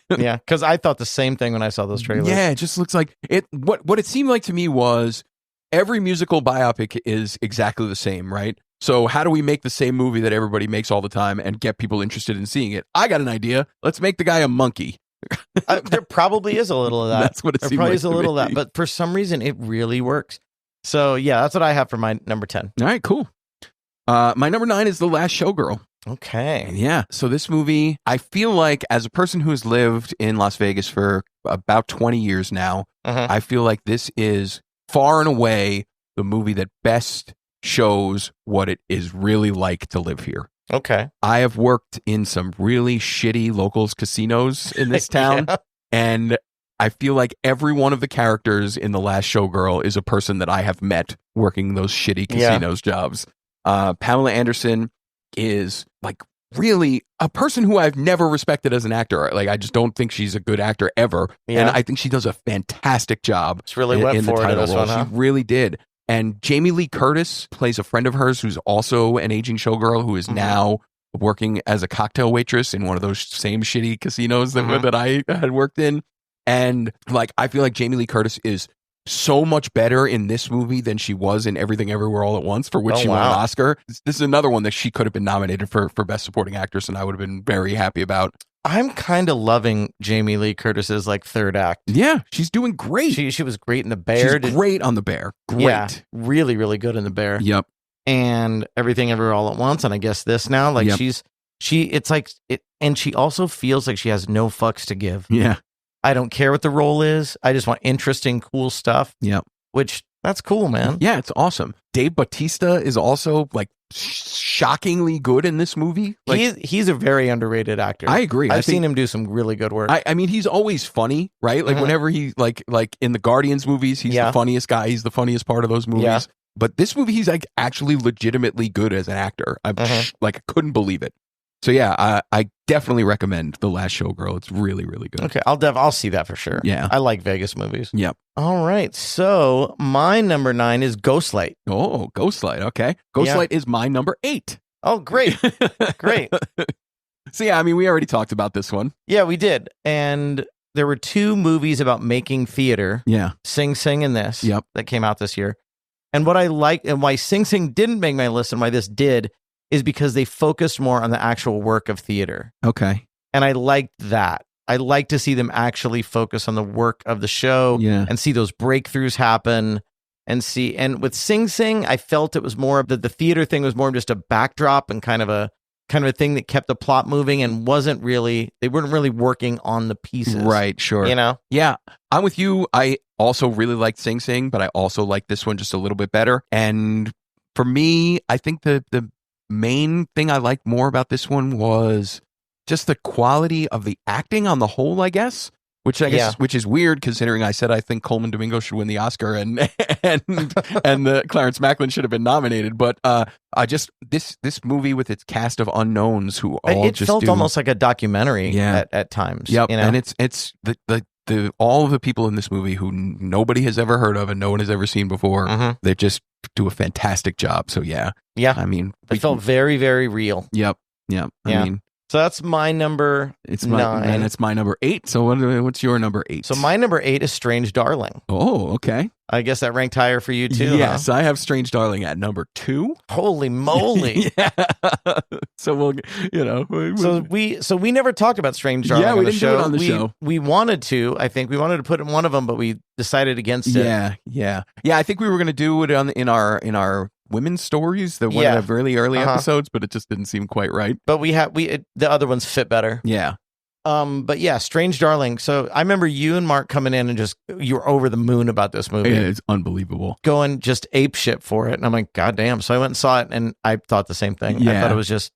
because I thought the same thing when I saw those trailers.
Yeah, it just looks like it. What it seemed like to me was every musical biopic is exactly the same, right? So how do we make the same movie that everybody makes all the time and get people interested in seeing it? I got an idea. Let's make the guy a monkey.
There probably is a little of that.
That's what it seems like. There probably is a little
of that, but for some reason it really works. So yeah, that's what I have for my number 10.
All right, cool. My number 9 is The Last Showgirl.
Okay.
Yeah. So this movie, I feel like as a person who has lived in Las Vegas for about 20 years now, I feel like this is far and away the movie that best shows what it is really like to live here.
Okay.
I have worked in some really shitty locals casinos in this town, and I feel like every one of the characters in The Last Showgirl is a person that I have met working those shitty casinos jobs. Pamela Anderson is like really a person who I've never respected as an actor. Like I just don't think she's a good actor ever, and I think she does a fantastic job.
It's really went for it in this one, huh?
She really did. And Jamie Lee Curtis plays a friend of hers who's also an aging showgirl who is now working as a cocktail waitress in one of those same shitty casinos that I had worked in. And like, I feel like Jamie Lee Curtis is so much better in this movie than she was in Everything Everywhere All at Once, for which she won an Oscar. This is another one that she could have been nominated for Best Supporting Actress, and I would have been very happy about.
I'm kind of loving Jamie Lee Curtis's like third act.
Yeah, she's doing great.
She was great in The Bear.
She's great on The Bear. Great. Yeah,
really, really good in The Bear.
Yep.
And Everything Everywhere All at Once, and I guess this now, like it's like it, and she also feels like she has no fucks to give.
Yeah.
I don't care what the role is. I just want interesting, cool stuff.
Yep.
Which that's cool, man.
Yeah, it's awesome. Dave Bautista is also like shockingly good in this movie. Like,
he's a very underrated actor.
I agree.
I've seen him do some really good work.
I mean, he's always funny, right? Like whenever he like in the Guardians movies, he's the funniest guy. He's the funniest part of those movies. Yeah. But this movie, he's like actually legitimately good as an actor. I'm like, I couldn't believe it. So yeah, I definitely recommend The Last Showgirl. It's really, really good.
Okay, I'll see that for sure.
Yeah,
I like Vegas movies.
Yep.
All right, so my number 9 is Ghostlight.
Oh, Ghostlight. Okay, Ghostlight is my number 8.
Oh, great, great.
So yeah, I mean, we already talked about this one.
Yeah, we did, and there were 2 movies about making theater.
Yeah,
Sing Sing and this. Yep, that came out this year. And what I like, and why Sing Sing didn't make my list, and why this did, is because they focused more on the actual work of theater.
Okay.
And I liked that. I like to see them actually focus on the work of the show and see those breakthroughs happen and with Sing Sing, I felt it was more of the theater thing was more just a backdrop and kind of a thing that kept the plot moving and they weren't really working on the pieces.
Right, sure.
You know?
Yeah, I'm with you. I also really liked Sing Sing, but I also like this one just a little bit better. And for me, I think the main thing I liked more about this one was just the quality of the acting on the whole, I guess, which is weird considering I said I think Coleman Domingo should win the Oscar and the Clarence Macklin should have been nominated. But I just this movie with its cast of unknowns who all
felt almost like a documentary at times.
Yep.
You know?
And it's the all of the people in this movie who nobody has ever heard of and no one has ever seen before. They just do a fantastic job. So yeah. I mean,
it felt very, very real.
Yep. I mean,
so that's my number 9.
And it's my number 8. So what's your number 8?
So my number 8 is Strange Darling.
Oh, okay.
I guess that ranked higher for you too.
Yes, I have Strange Darling at number 2.
Holy moly!
Yeah. So
we never talked about Strange Darling.
Yeah, we
on the
didn't
show.
do it on the show.
We wanted to. I think we wanted to put in one of them, but we decided against it.
Yeah. I think we were going to do it in our women's stories, the one of really early episodes, but it just didn't seem quite right.
But the other ones fit better.
Yeah.
But yeah, Strange Darling. So I remember you and Mark coming in and you were over the moon about this movie.
Yeah, it's unbelievable.
Going just ape shit for it. And I'm like, God damn. So I went and saw it and I thought the same thing.
Yeah.
I thought it was just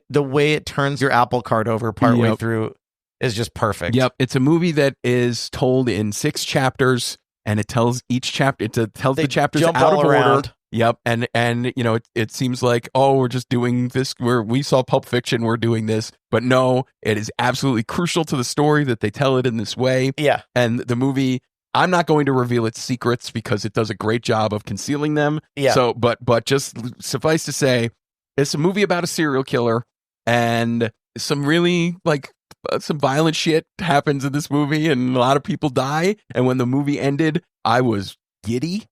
the way it turns your Apple Cart over partway through is just perfect.
Yep. It's a movie that is told in 6 chapters and it tells each chapter, tells the chapters out of order. Yep. And it seems like, we're just doing this. We saw Pulp Fiction. We're doing this. But no, it is absolutely crucial to the story that they tell it in this way.
Yeah.
And the movie, I'm not going to reveal its secrets because it does a great job of concealing them.
Yeah.
So, but just suffice to say, it's a movie about a serial killer and some really some violent shit happens in this movie and a lot of people die. And when the movie ended, I was giddy.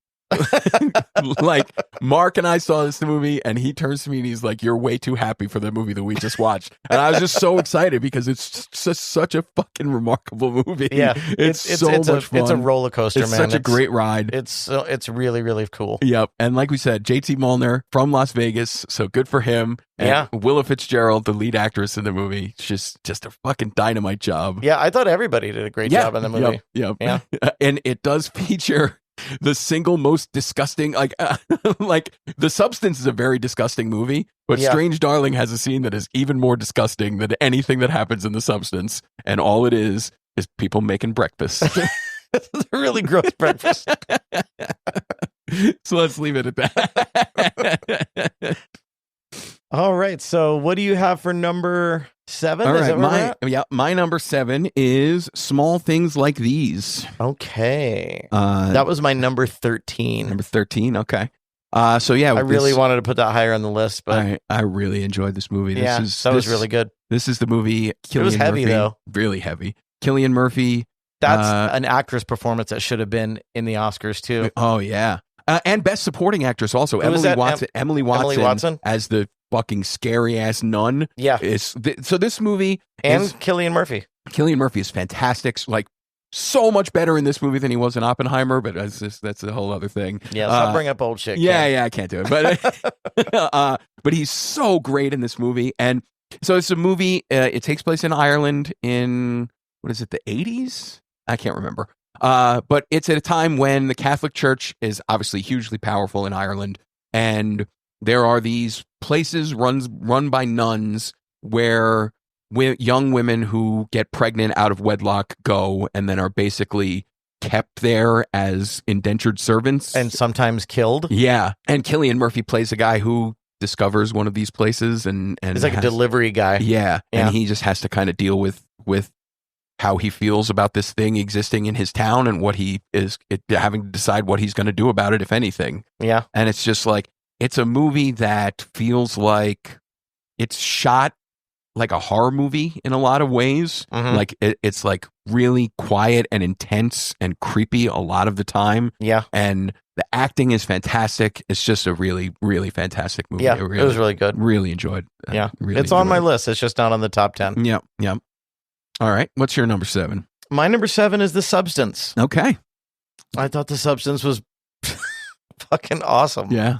Like Mark and I saw this movie and he turns to me and he's like, "You're way too happy for the movie that we just watched." And I was just so excited because it's just such a fucking remarkable movie.
Yeah,
it's so much fun.
It's a roller coaster,
it's
man.
Such a great ride.
It's really, really cool.
Yep. And like we said, JT Mulner from Las Vegas, so good for him. And Willa Fitzgerald, the lead actress in the movie, just a fucking dynamite job.
Yeah, I thought everybody did a great job in the movie.
Yep. Yeah. And it does feature the single most disgusting, like the Substance is a very disgusting movie, but Strange Darling has a scene that is even more disgusting than anything that happens in The Substance, and all it is people making breakfast.
It's a really gross breakfast.
So let's leave it at that.
All right, so what do you have for number 7?
All right, my number 7 is Small Things Like These.
Okay. That was my number 13.
Number 13, okay. I
really wanted to put that higher on the list, but
I really enjoyed this movie.
That was really good.
This is the movie.
It was heavy, though.
Really heavy. Cillian Murphy,
That's an actress performance that should have been in the Oscars too.
Oh yeah, and best supporting actress also. Emily Watson as the fucking scary ass nun.
Yeah.
So this movie
and Cillian Murphy.
Cillian Murphy is fantastic. Like so much better in this movie than he was in Oppenheimer, but that's a whole other thing.
Yeah, let's not bring up old shit.
Yeah, I can't do it. But but he's so great in this movie. And so it's a movie. It takes place in Ireland in what is it, the 80s? I can't remember. But it's at a time when the Catholic Church is obviously hugely powerful in Ireland, and there are these places run by nuns where young women who get pregnant out of wedlock go and then are basically kept there as indentured servants.
And sometimes killed.
Yeah. And Cillian Murphy plays a guy who discovers one of these places and
he's like a delivery guy.
Yeah. And he just has to kind of deal with how he feels about this thing existing in his town and what he is having to decide what he's going to do about it, if anything.
Yeah.
And it's just like, it's a movie that feels like it's shot like a horror movie in a lot of ways.
Mm-hmm.
Like it's like really quiet and intense and creepy a lot of the time.
Yeah.
And the acting is fantastic. It's just a really, really fantastic movie.
Yeah, it was really good.
Really enjoyed.
Yeah. It's on my list. It's just not on the top 10.
Yep. All right. What's your number 7?
My number 7 is The Substance.
Okay.
I thought The Substance was fucking awesome.
Yeah.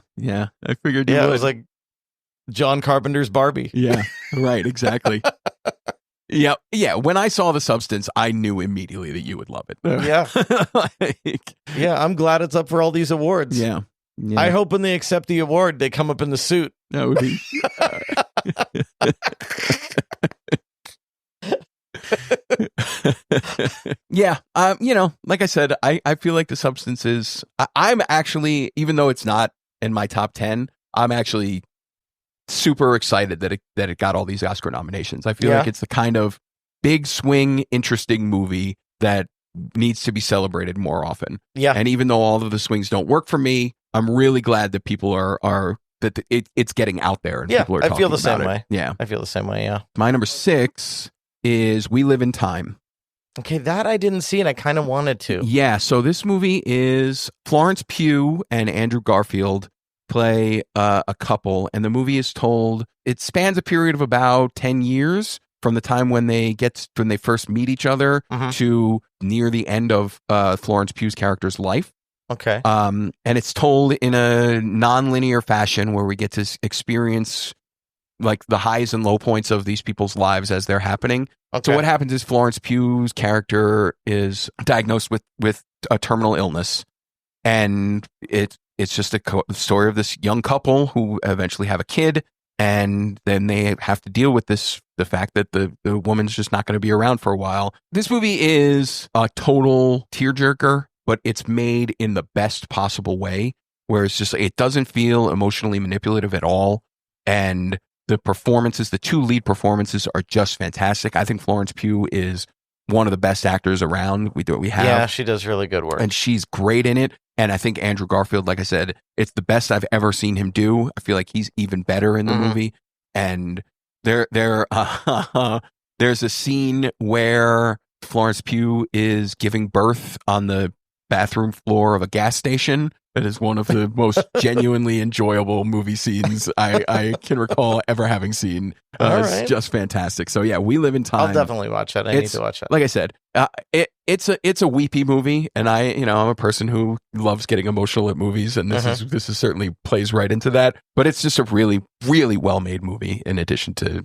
I figured you would.
It was like John Carpenter's Barbie.
Yeah. Right. Exactly. Yeah. When I saw The Substance, I knew immediately that you would love it.
Yeah. I'm glad it's up for all these awards.
Yeah.
I hope when they accept the award, they come up in the suit.
That would be. Yeah. Like I said, I feel like The Substance is. I'm actually, even though it's not in my top 10, I'm actually super excited that it got all these Oscar nominations. I feel like it's the kind of big swing, interesting movie that needs to be celebrated more often.
Yeah.
And even though all of the swings don't work for me, I'm really glad that people are that it's getting out there and people are talking about it.
I feel the same way.
Yeah.
I feel the same way, yeah.
My number 6 is We Live in Time.
Okay, that I didn't see and I kind of wanted to.
Yeah, so this movie is Florence Pugh and Andrew Garfield play a couple, and the movie is told, it spans a period of about 10 years from the time when they first meet each other to near the end of Florence Pugh's character's life.
Okay.
And it's told in a non-linear fashion where we get to experience like the highs and low points of these people's lives as they're happening.
Okay.
So what happens is Florence Pugh's character is diagnosed with a terminal illness, and it's just a story of this young couple who eventually have a kid, and then they have to deal with the fact that the woman's just not going to be around for a while. This movie is a total tearjerker, but it's made in the best possible way, where it's just, it doesn't feel emotionally manipulative at all. And the performances, the 2 lead performances are just fantastic. I think Florence Pugh is one of the best actors around we have.
Yeah, she does really good work.
And she's great in it. And I think Andrew Garfield, like I said, it's the best I've ever seen him do. I feel like he's even better in the movie. And there's a scene where Florence Pugh is giving birth on the bathroom floor of a gas station. That is one of the most genuinely enjoyable movie scenes I can recall ever having seen. It's just fantastic. So yeah, We Live in Time.
I'll definitely watch that. I need to watch that.
Like I said, it's a weepy movie, and I'm a person who loves getting emotional at movies, and this is certainly plays right into that. But it's just a really, really well made movie. In addition to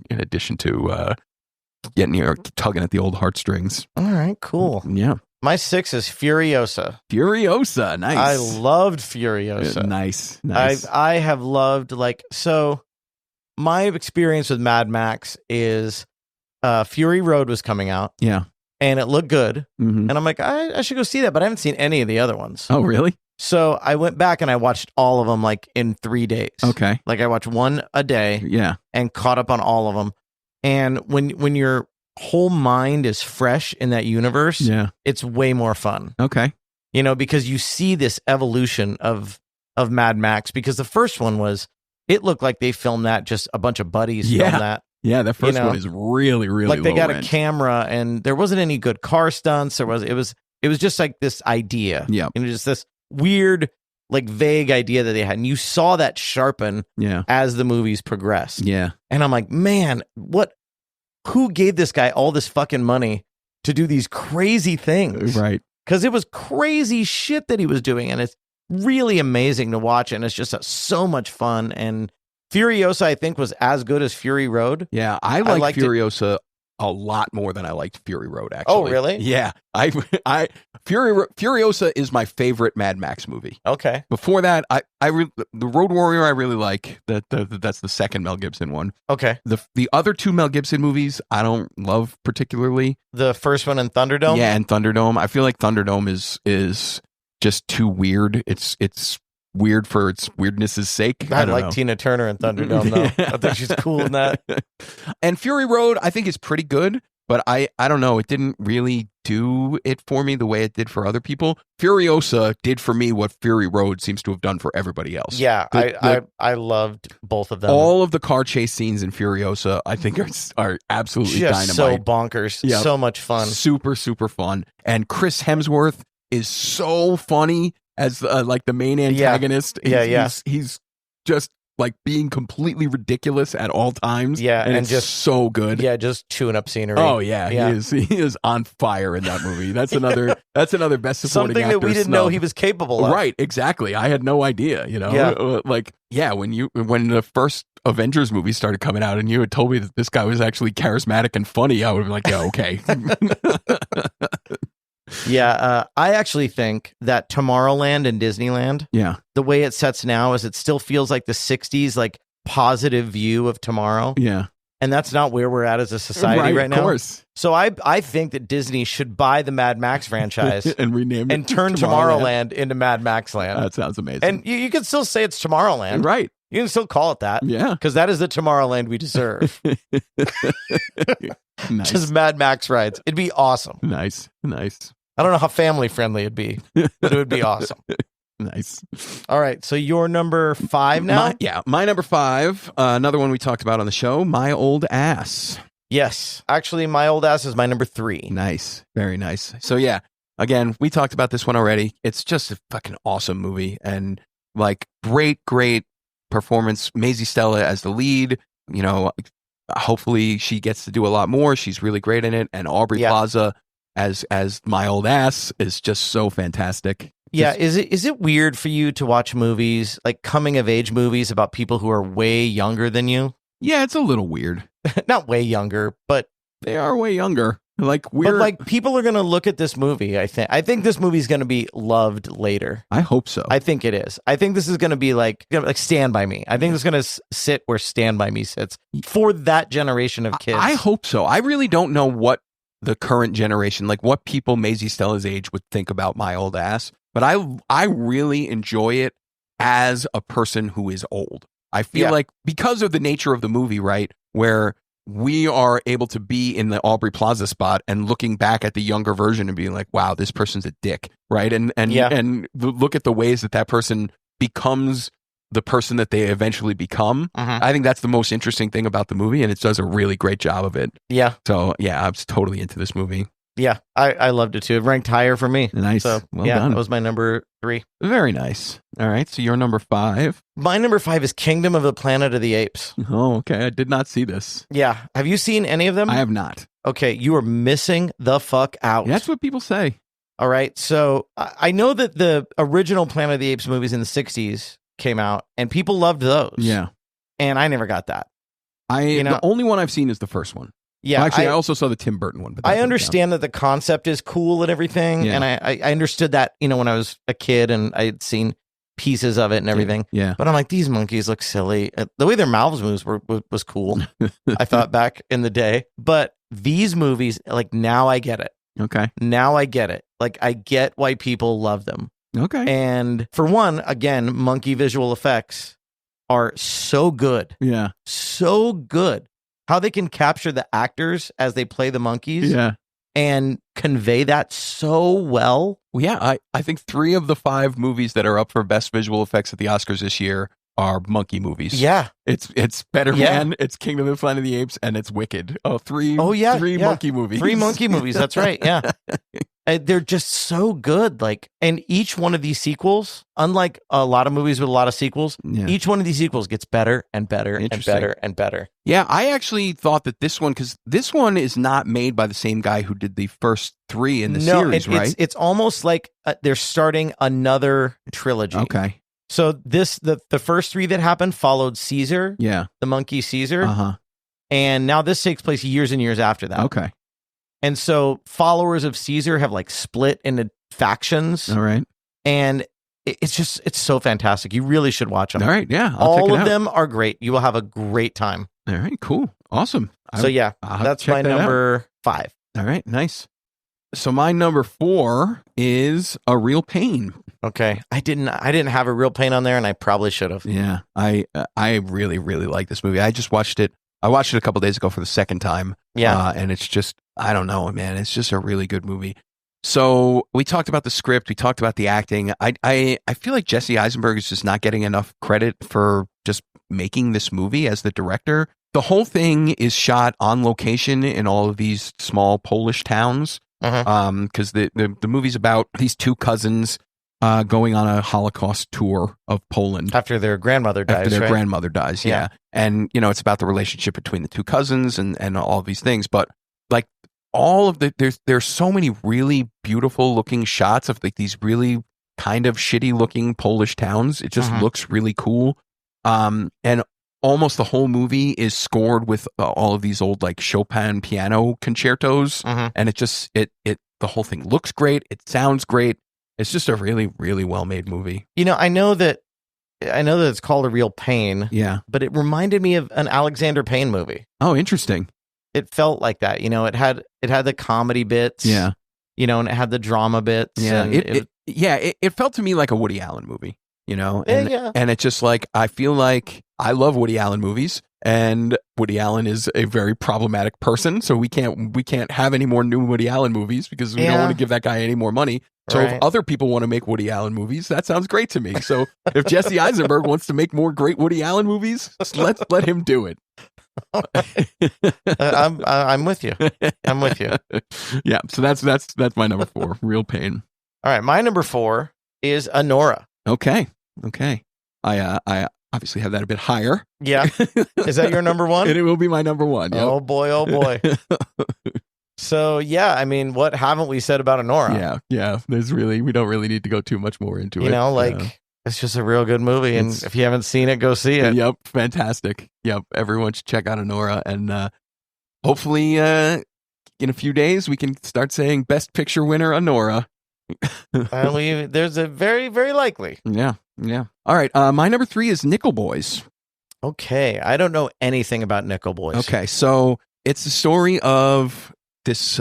getting tugging at the old heartstrings.
All right, cool.
Yeah.
My 6 is Furiosa.
Furiosa, nice.
I loved Furiosa.
Nice.
I have loved, so my experience with Mad Max is Fury Road was coming out.
Yeah.
And it looked good.
Mm-hmm.
And I'm like, I should go see that, but I haven't seen any of the other ones.
Oh, really?
So I went back and I watched all of them in 3 days.
Okay.
Like I watched one a day.
Yeah.
And caught up on all of them. And when your whole mind is fresh in that universe, it's way more fun.
Okay.
Because you see this evolution of Mad Max, because the first one it looked like they filmed that, just a bunch of buddies filmed that.
Yeah, the first one is really, really
like they got
rent.
a camera, and there wasn't any good car stunts. It was just like this idea.
Yeah,
just this weird, like vague idea that they had, and you saw that sharpen. As the movies progressed.
Yeah,
and I'm like, man, who gave this guy all this fucking money to do these crazy things?
Right.
Because it was crazy shit that he was doing, and it's really amazing to watch, and it's just so much fun. And Furiosa, I think, was as good as Fury Road.
Yeah, I liked Furiosa a lot more than I liked Fury Road, actually.
Oh, really?
Yeah. Furiosa is my favorite Mad Max movie.
Okay.
Before that, the Road Warrior I really like. That's the second Mel Gibson one.
Okay.
The other two Mel Gibson movies I don't love particularly.
The first one in Thunderdome?
Yeah, and Thunderdome. I feel like Thunderdome is just too weird. It's weird for its weirdness' sake.
I like Tina Turner in Thunderdome, though. I think she's cool in that.
And Fury Road, I think, is pretty good, but I don't know. It didn't really do it for me the way it did for other people. Furiosa did for me what Fury Road seems to have done for everybody else.
Yeah, I loved both of them.
All of the car chase scenes in Furiosa, I think, are absolutely
just
dynamite.
So bonkers. Yep. So much fun.
Super, super fun. And Chris Hemsworth is so funny as like the main antagonist. He's just like being completely ridiculous at all times.
Yeah,
and it's just so good.
Yeah, just chewing up scenery.
Oh yeah. He is on fire in that movie. That's another best supporting
something
actor
that we didn't know he was capable of.
Right, exactly. I had no idea. When the first Avengers movie started coming out and you had told me that this guy was actually charismatic and funny, I would be like, yeah, okay.
Yeah, I actually think that Tomorrowland and Disneyland, the way it sets now is it still feels like the 60s, like positive view of tomorrow.
Yeah.
And that's not where we're at as a society right now.
Of course.
So I think that Disney should buy the Mad Max franchise
and rename it
and turn Tomorrowland into Mad Max Land.
That sounds amazing.
And you can still say it's Tomorrowland.
Right.
You can still call it that.
Yeah.
Because that is the Tomorrowland we deserve.
Nice.
Just Mad Max rides. It'd be awesome.
Nice.
I don't know how family friendly it'd be, but it would be awesome.
Nice.
All right. So you're number 5 now?
My number 5. Another one we talked about on the show, My Old Ass.
Yes. Actually, My Old Ass is my number 3.
Nice. Very nice. So yeah, again, we talked about this one already. It's just a fucking awesome movie and like great performance. Maisie Stella as the lead, hopefully she gets to do a lot more. She's really great in it. And Aubrey Plaza as My Old Ass is just so fantastic.
Yeah, is it weird for you to watch movies, like coming of age movies about people who are way younger than you?
Yeah, it's a little weird.
Not way younger, but
they are way younger. Like we're
But like people are going to look at this movie, I think this movie is going to be loved later.
I hope so.
I think it is. I think this is going to be like Stand By Me. I think it's going to sit where Stand By Me sits for that generation of kids.
I hope so. I really don't know what the current generation, like what people Maisie Stella's age would think about My Old Ass. But I really enjoy it as a person who is old. I feel like because of the nature of the movie, right, where we are able to be in the Aubrey Plaza spot and looking back at the younger version and being like, wow, this person's a dick, right? And look at the ways that person becomes the person that they eventually become. I think that's the most interesting thing about the movie, and it does a really great job of it. Yeah. So, yeah, I was totally into this movie.
Yeah, I loved it too. It ranked higher for me.
Nice.
So,
well done.
That was my number 3.
Very nice. All right, so your number 5.
My number 5 is Kingdom of the Planet of the Apes.
Oh, okay. I did not see this.
Yeah. Have you seen any of them?
I have not.
Okay, you are missing the fuck out.
That's what people say.
All right, so I know that the original Planet of the Apes movies in the 60s came out, and people loved those.
Yeah.
And I never got that.
The only one I've seen is the first one.
Yeah,
well, actually, I also saw the Tim Burton one. But
I understand that the concept is cool and everything, and I understood that when I was a kid and I had seen pieces of it and everything.
Yeah.
But I'm like, these monkeys look silly. The way their mouths moves was cool. I thought back in the day, but these movies, like now I get it.
Okay.
Now I get it. Like I get why people love them.
Okay.
And for one, again, monkey visual effects are so good.
Yeah.
So good. How they can capture the actors as they play the monkeys and convey that so well.
Well, yeah, I think 3 of the 5 movies that are up for Best Visual Effects at the Oscars this year are monkey movies.
Yeah.
It's Better Man, it's Kingdom of the Planet of the Apes, and it's Wicked. Three monkey movies.
3 monkey movies. That's right. Yeah. They're just so good. Like, and each one of these sequels, unlike a lot of movies with a lot of sequels, each one of these sequels gets better and better and better and better.
Yeah, I actually thought that this one, because this one is not made by the same guy who did the first 3 in the series, right?
It's almost like they're starting another trilogy.
Okay.
So the first 3 that happened followed Caesar, the monkey Caesar, and now this takes place years and years after that.
Okay.
And so followers of Caesar have like split into factions.
All right.
And it's so fantastic. You really should watch them.
All right. Yeah.
All of them are great. You will have a great time.
All right. Cool. Awesome.
So that's my number 5.
All right. Nice. So my number 4 is A Real Pain.
Okay. I didn't have A Real Pain on there, and I probably should have.
Yeah. I really, really like this movie. I just watched it. I watched it a couple days ago for the second time.
Yeah.
And it's just, I don't know, man. It's just a really good movie. So we talked about the script. We talked about the acting. I feel like Jesse Eisenberg is just not getting enough credit for just making this movie as the director. The whole thing is shot on location in all of these small Polish towns. Because the movie's about these 2 cousins going on a Holocaust tour of Poland
after their grandmother dies.
Grandmother dies, yeah. And it's about the relationship between the 2 cousins and all of these things. But like all of there's so many really beautiful looking shots of like these really kind of shitty looking Polish towns. It just looks really cool. And almost the whole movie is scored with all of these old like Chopin piano concertos, and it the whole thing looks great. It sounds great. It's just a really, really well made movie.
I know that it's called A Real Pain.
Yeah,
but it reminded me of an Alexander Payne movie.
Oh, interesting.
It felt like that. It had the comedy bits.
Yeah,
and it had the drama bits.
Yeah, it felt to me like a Woody Allen movie. And it's just like, I feel like I love Woody Allen movies, and Woody Allen is a very problematic person, so we can't have any more new Woody Allen movies because we don't want to give that guy any more money. So if other people want to make Woody Allen movies, that sounds great to me. So if Jesse Eisenberg wants to make more great Woody Allen movies, let's let him do it.
I'm with you. I'm with you.
Yeah, so that's my number 4, Real Pain.
All right, my number 4 is Anora.
Okay. I obviously have that a bit higher.
Yeah. Is that your number 1?
And it will be my number 1. Yep.
Oh boy. So yeah, I mean, what haven't we said about Anora?
Yeah. We don't really need to go too much more into it.
It's just a real good movie, and if you haven't seen it, go see it.
Yep, fantastic. Yep, everyone should check out Anora, and hopefully in a few days we can start saying Best Picture winner Anora.
There's a very, very likely.
Yeah. All right, my number 3 is Nickel Boys.
Okay, I don't know anything about Nickel Boys.
Okay, so it's the story of this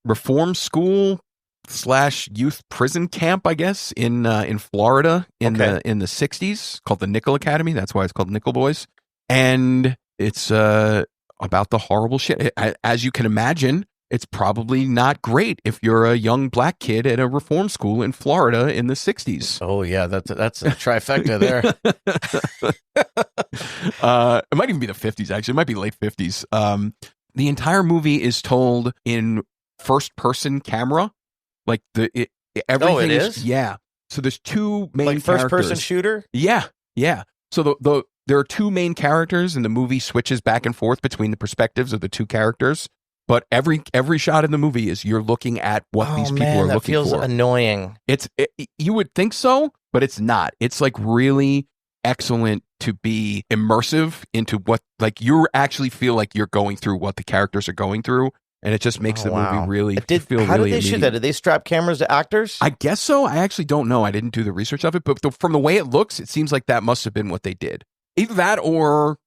reform school / youth prison camp, I guess, in Florida in the 60s, called the Nickel Academy. That's why it's called Nickel Boys, and it's about the horrible shit. As you can imagine, it's probably not great if you're a young black kid at a reform school in Florida in the 60s.
Oh yeah, that's a trifecta there.
It might even be the 50s, actually. It might be late 50s. The entire movie is told in first-person camera. Like everything
is?
Yeah. So there's 2 main
like
characters.
First-person shooter?
Yeah. So there are 2 main characters, and the movie switches back and forth between the perspectives of the 2 characters. But every shot in the movie is you're looking at what these people are looking for.
That feels annoying.
You would think so, but it's not. It's like really excellent to be immersive into what, like, you actually feel like you're going through what the characters are going through, and it just makes the movie really feel
How
really
did they shoot that? Did they strap cameras to actors?
I guess so. I actually don't know. I didn't do the research of it, but from the way it looks, it seems like that must have been what they did. Either that or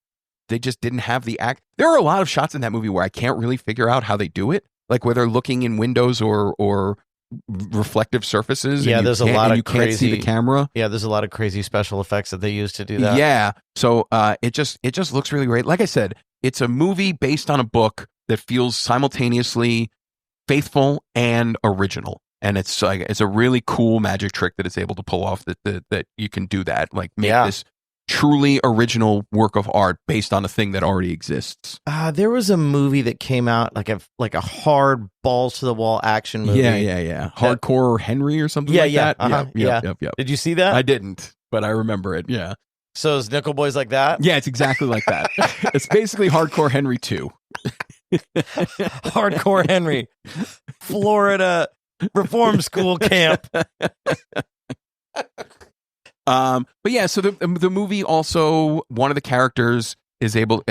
they just didn't have the act. There are a lot of shots in that movie where I can't really figure out how they do it, like where they're looking in windows or reflective surfaces.
Yeah, there's a lot of crazy.
Can't see the camera.
Yeah, there's a lot of crazy special effects that they use to do that.
Yeah, so it just looks really great. Like I said, it's a movie based on a book that feels simultaneously faithful and original, and it's a really cool magic trick that it's able to pull off. That you can do that, like make this truly original work of art based on a thing that already exists.
There was a movie that came out like a hard balls to the wall action movie.
Yeah. Hardcore Henry or something like that. Yep.
Did you see that?
I didn't, but I remember it. Yeah.
So is Nickel Boys like that?
Yeah, it's exactly like that. It's basically Hardcore Henry 2.
Hardcore Henry, Florida Reform School Camp.
But yeah, so the movie also, one of the characters is able.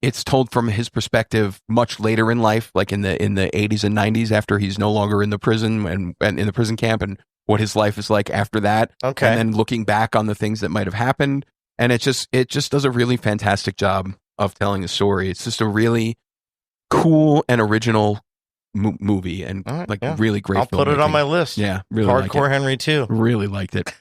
It's told from his perspective much later in life, like in the 80s and 90s, after he's no longer in the prison and in the prison camp, and what his life is like after that.
Okay,
and then looking back on the things that might have happened, and it just does a really fantastic job of telling the story. It's just a really cool and original movie, and really great.
I'll put it on my list.
Yeah, really.
Hardcore Henry 2.
Really liked it.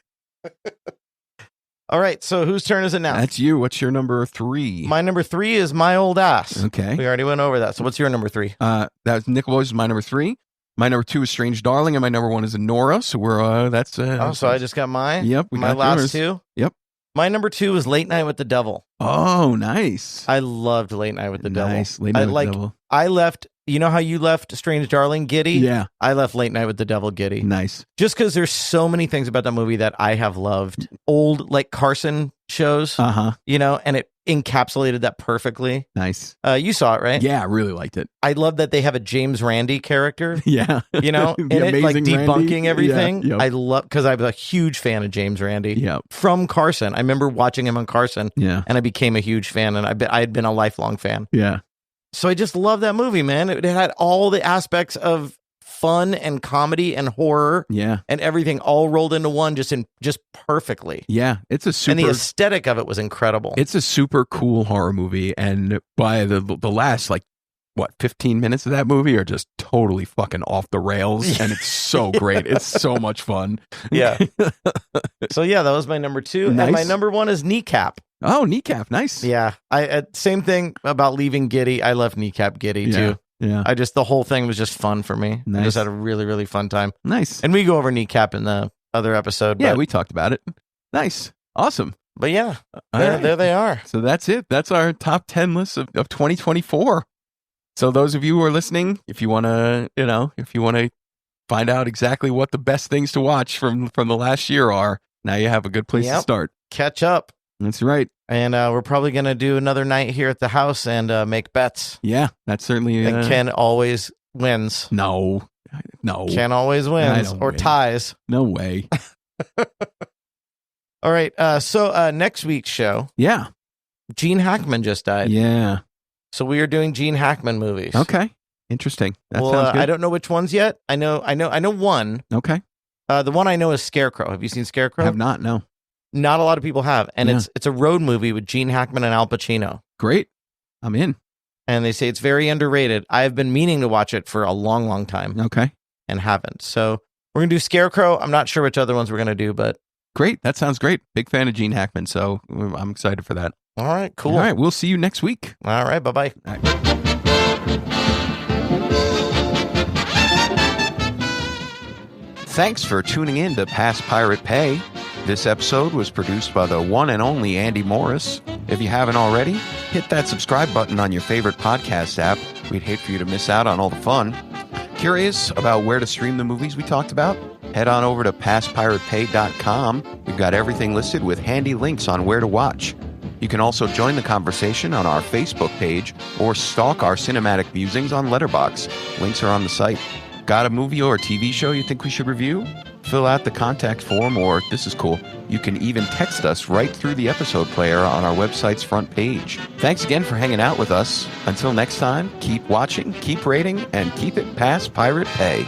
All right, so whose turn is it now?
That's you. What's your number 3?
My number 3 is My Old Ass.
Okay.
We already went over that. So what's your number 3?
That was Nickel Boys is my number 3. My number 2 is Strange Darling, and my number 1 is Nora. So we're that's
so I just got mine.
Yep,
my last
yours.
2.
Yep.
My number 2 was Late Night with the Devil.
Oh, nice.
I loved Late Night with the Devil.
Nice. Late Night with the Devil.
I left. You know how you left Strange Darling giddy?
Yeah.
I left Late Night with the Devil giddy.
Nice.
Just because there's so many things about that movie that I have loved. Old, like Carson shows, you know, and it encapsulated that perfectly.
Nice.
You saw it, right?
Yeah, I really liked it.
I love that they have a James Randi character.
Yeah.
You know, and it like debunking
Randy.
everything.
Yeah, yep.
I love, because I was a huge fan of James Randi.
Yeah.
From Carson. I remember watching him on Carson.
Yeah.
And I became a huge fan, and I had been a lifelong fan.
Yeah.
So I just love that movie, man. It had all the aspects of fun and comedy and horror, and everything all rolled into one, just perfectly.
Yeah, it's a super,
and the aesthetic of it was incredible.
It's a super cool horror movie, and by the last 15 minutes of that movie are just totally fucking off the rails, and it's so great. It's so much fun.
Yeah. So yeah, that was my number 2,
nice.
And my number 1 is Kneecap.
Oh, Kneecap, nice.
Yeah, same thing about leaving giddy. I left Kneecap giddy too.
Yeah,
the whole thing was just fun for me.
Nice.
I just had a really, really fun time.
Nice.
And we go over Kneecap in the other episode.
Yeah, we talked about it. Nice. Awesome.
But yeah, there they are.
So that's it. That's our top 10 list of 2024. So those of you who are listening, if you want to find out exactly what the best things to watch from the last year are, now you have a good place to start.
Catch up.
That's right.
And we're probably going to do another night here at the house and make bets.
Yeah, that's certainly...
And Ken always wins.
No.
Ken always wins. Or
win.
Ties.
No way.
All right. So next week's show.
Yeah.
Gene Hackman just died.
Yeah.
So we are doing Gene Hackman movies.
Okay. Interesting. That sounds good.
I don't know which ones yet. I know one.
Okay.
The one I know is Scarecrow. Have you seen Scarecrow?
I have not, no.
Not a lot of people have. And it's a road movie with Gene Hackman and Al Pacino.
Great. I'm in.
And they say it's very underrated. I've been meaning to watch it for a long, long time.
Okay.
And haven't. So we're going to do Scarecrow. I'm not sure which other ones we're going to do, but...
Great. That sounds great. Big fan of Gene Hackman, so I'm excited for that.
All right, cool.
All right, we'll see you next week.
All right, bye-bye.
All right. Thanks for tuning in to Pass Pirate Pay. This episode was produced by the one and only Andy Morris. If you haven't already, hit that subscribe button on your favorite podcast app. We'd hate for you to miss out on all the fun. Curious about where to stream the movies we talked about? Head on over to passpiratepay.com. We've got everything listed with handy links on where to watch. You can also join the conversation on our Facebook page or stalk our cinematic musings on Letterboxd. Links are on the site. Got a movie or a TV show you think we should review? Fill out the contact form, or this is cool, you can even text us right through the episode player on our website's front page. Thanks again for hanging out with us. Until next time, keep watching, keep rating, and keep it past Pirate Pay.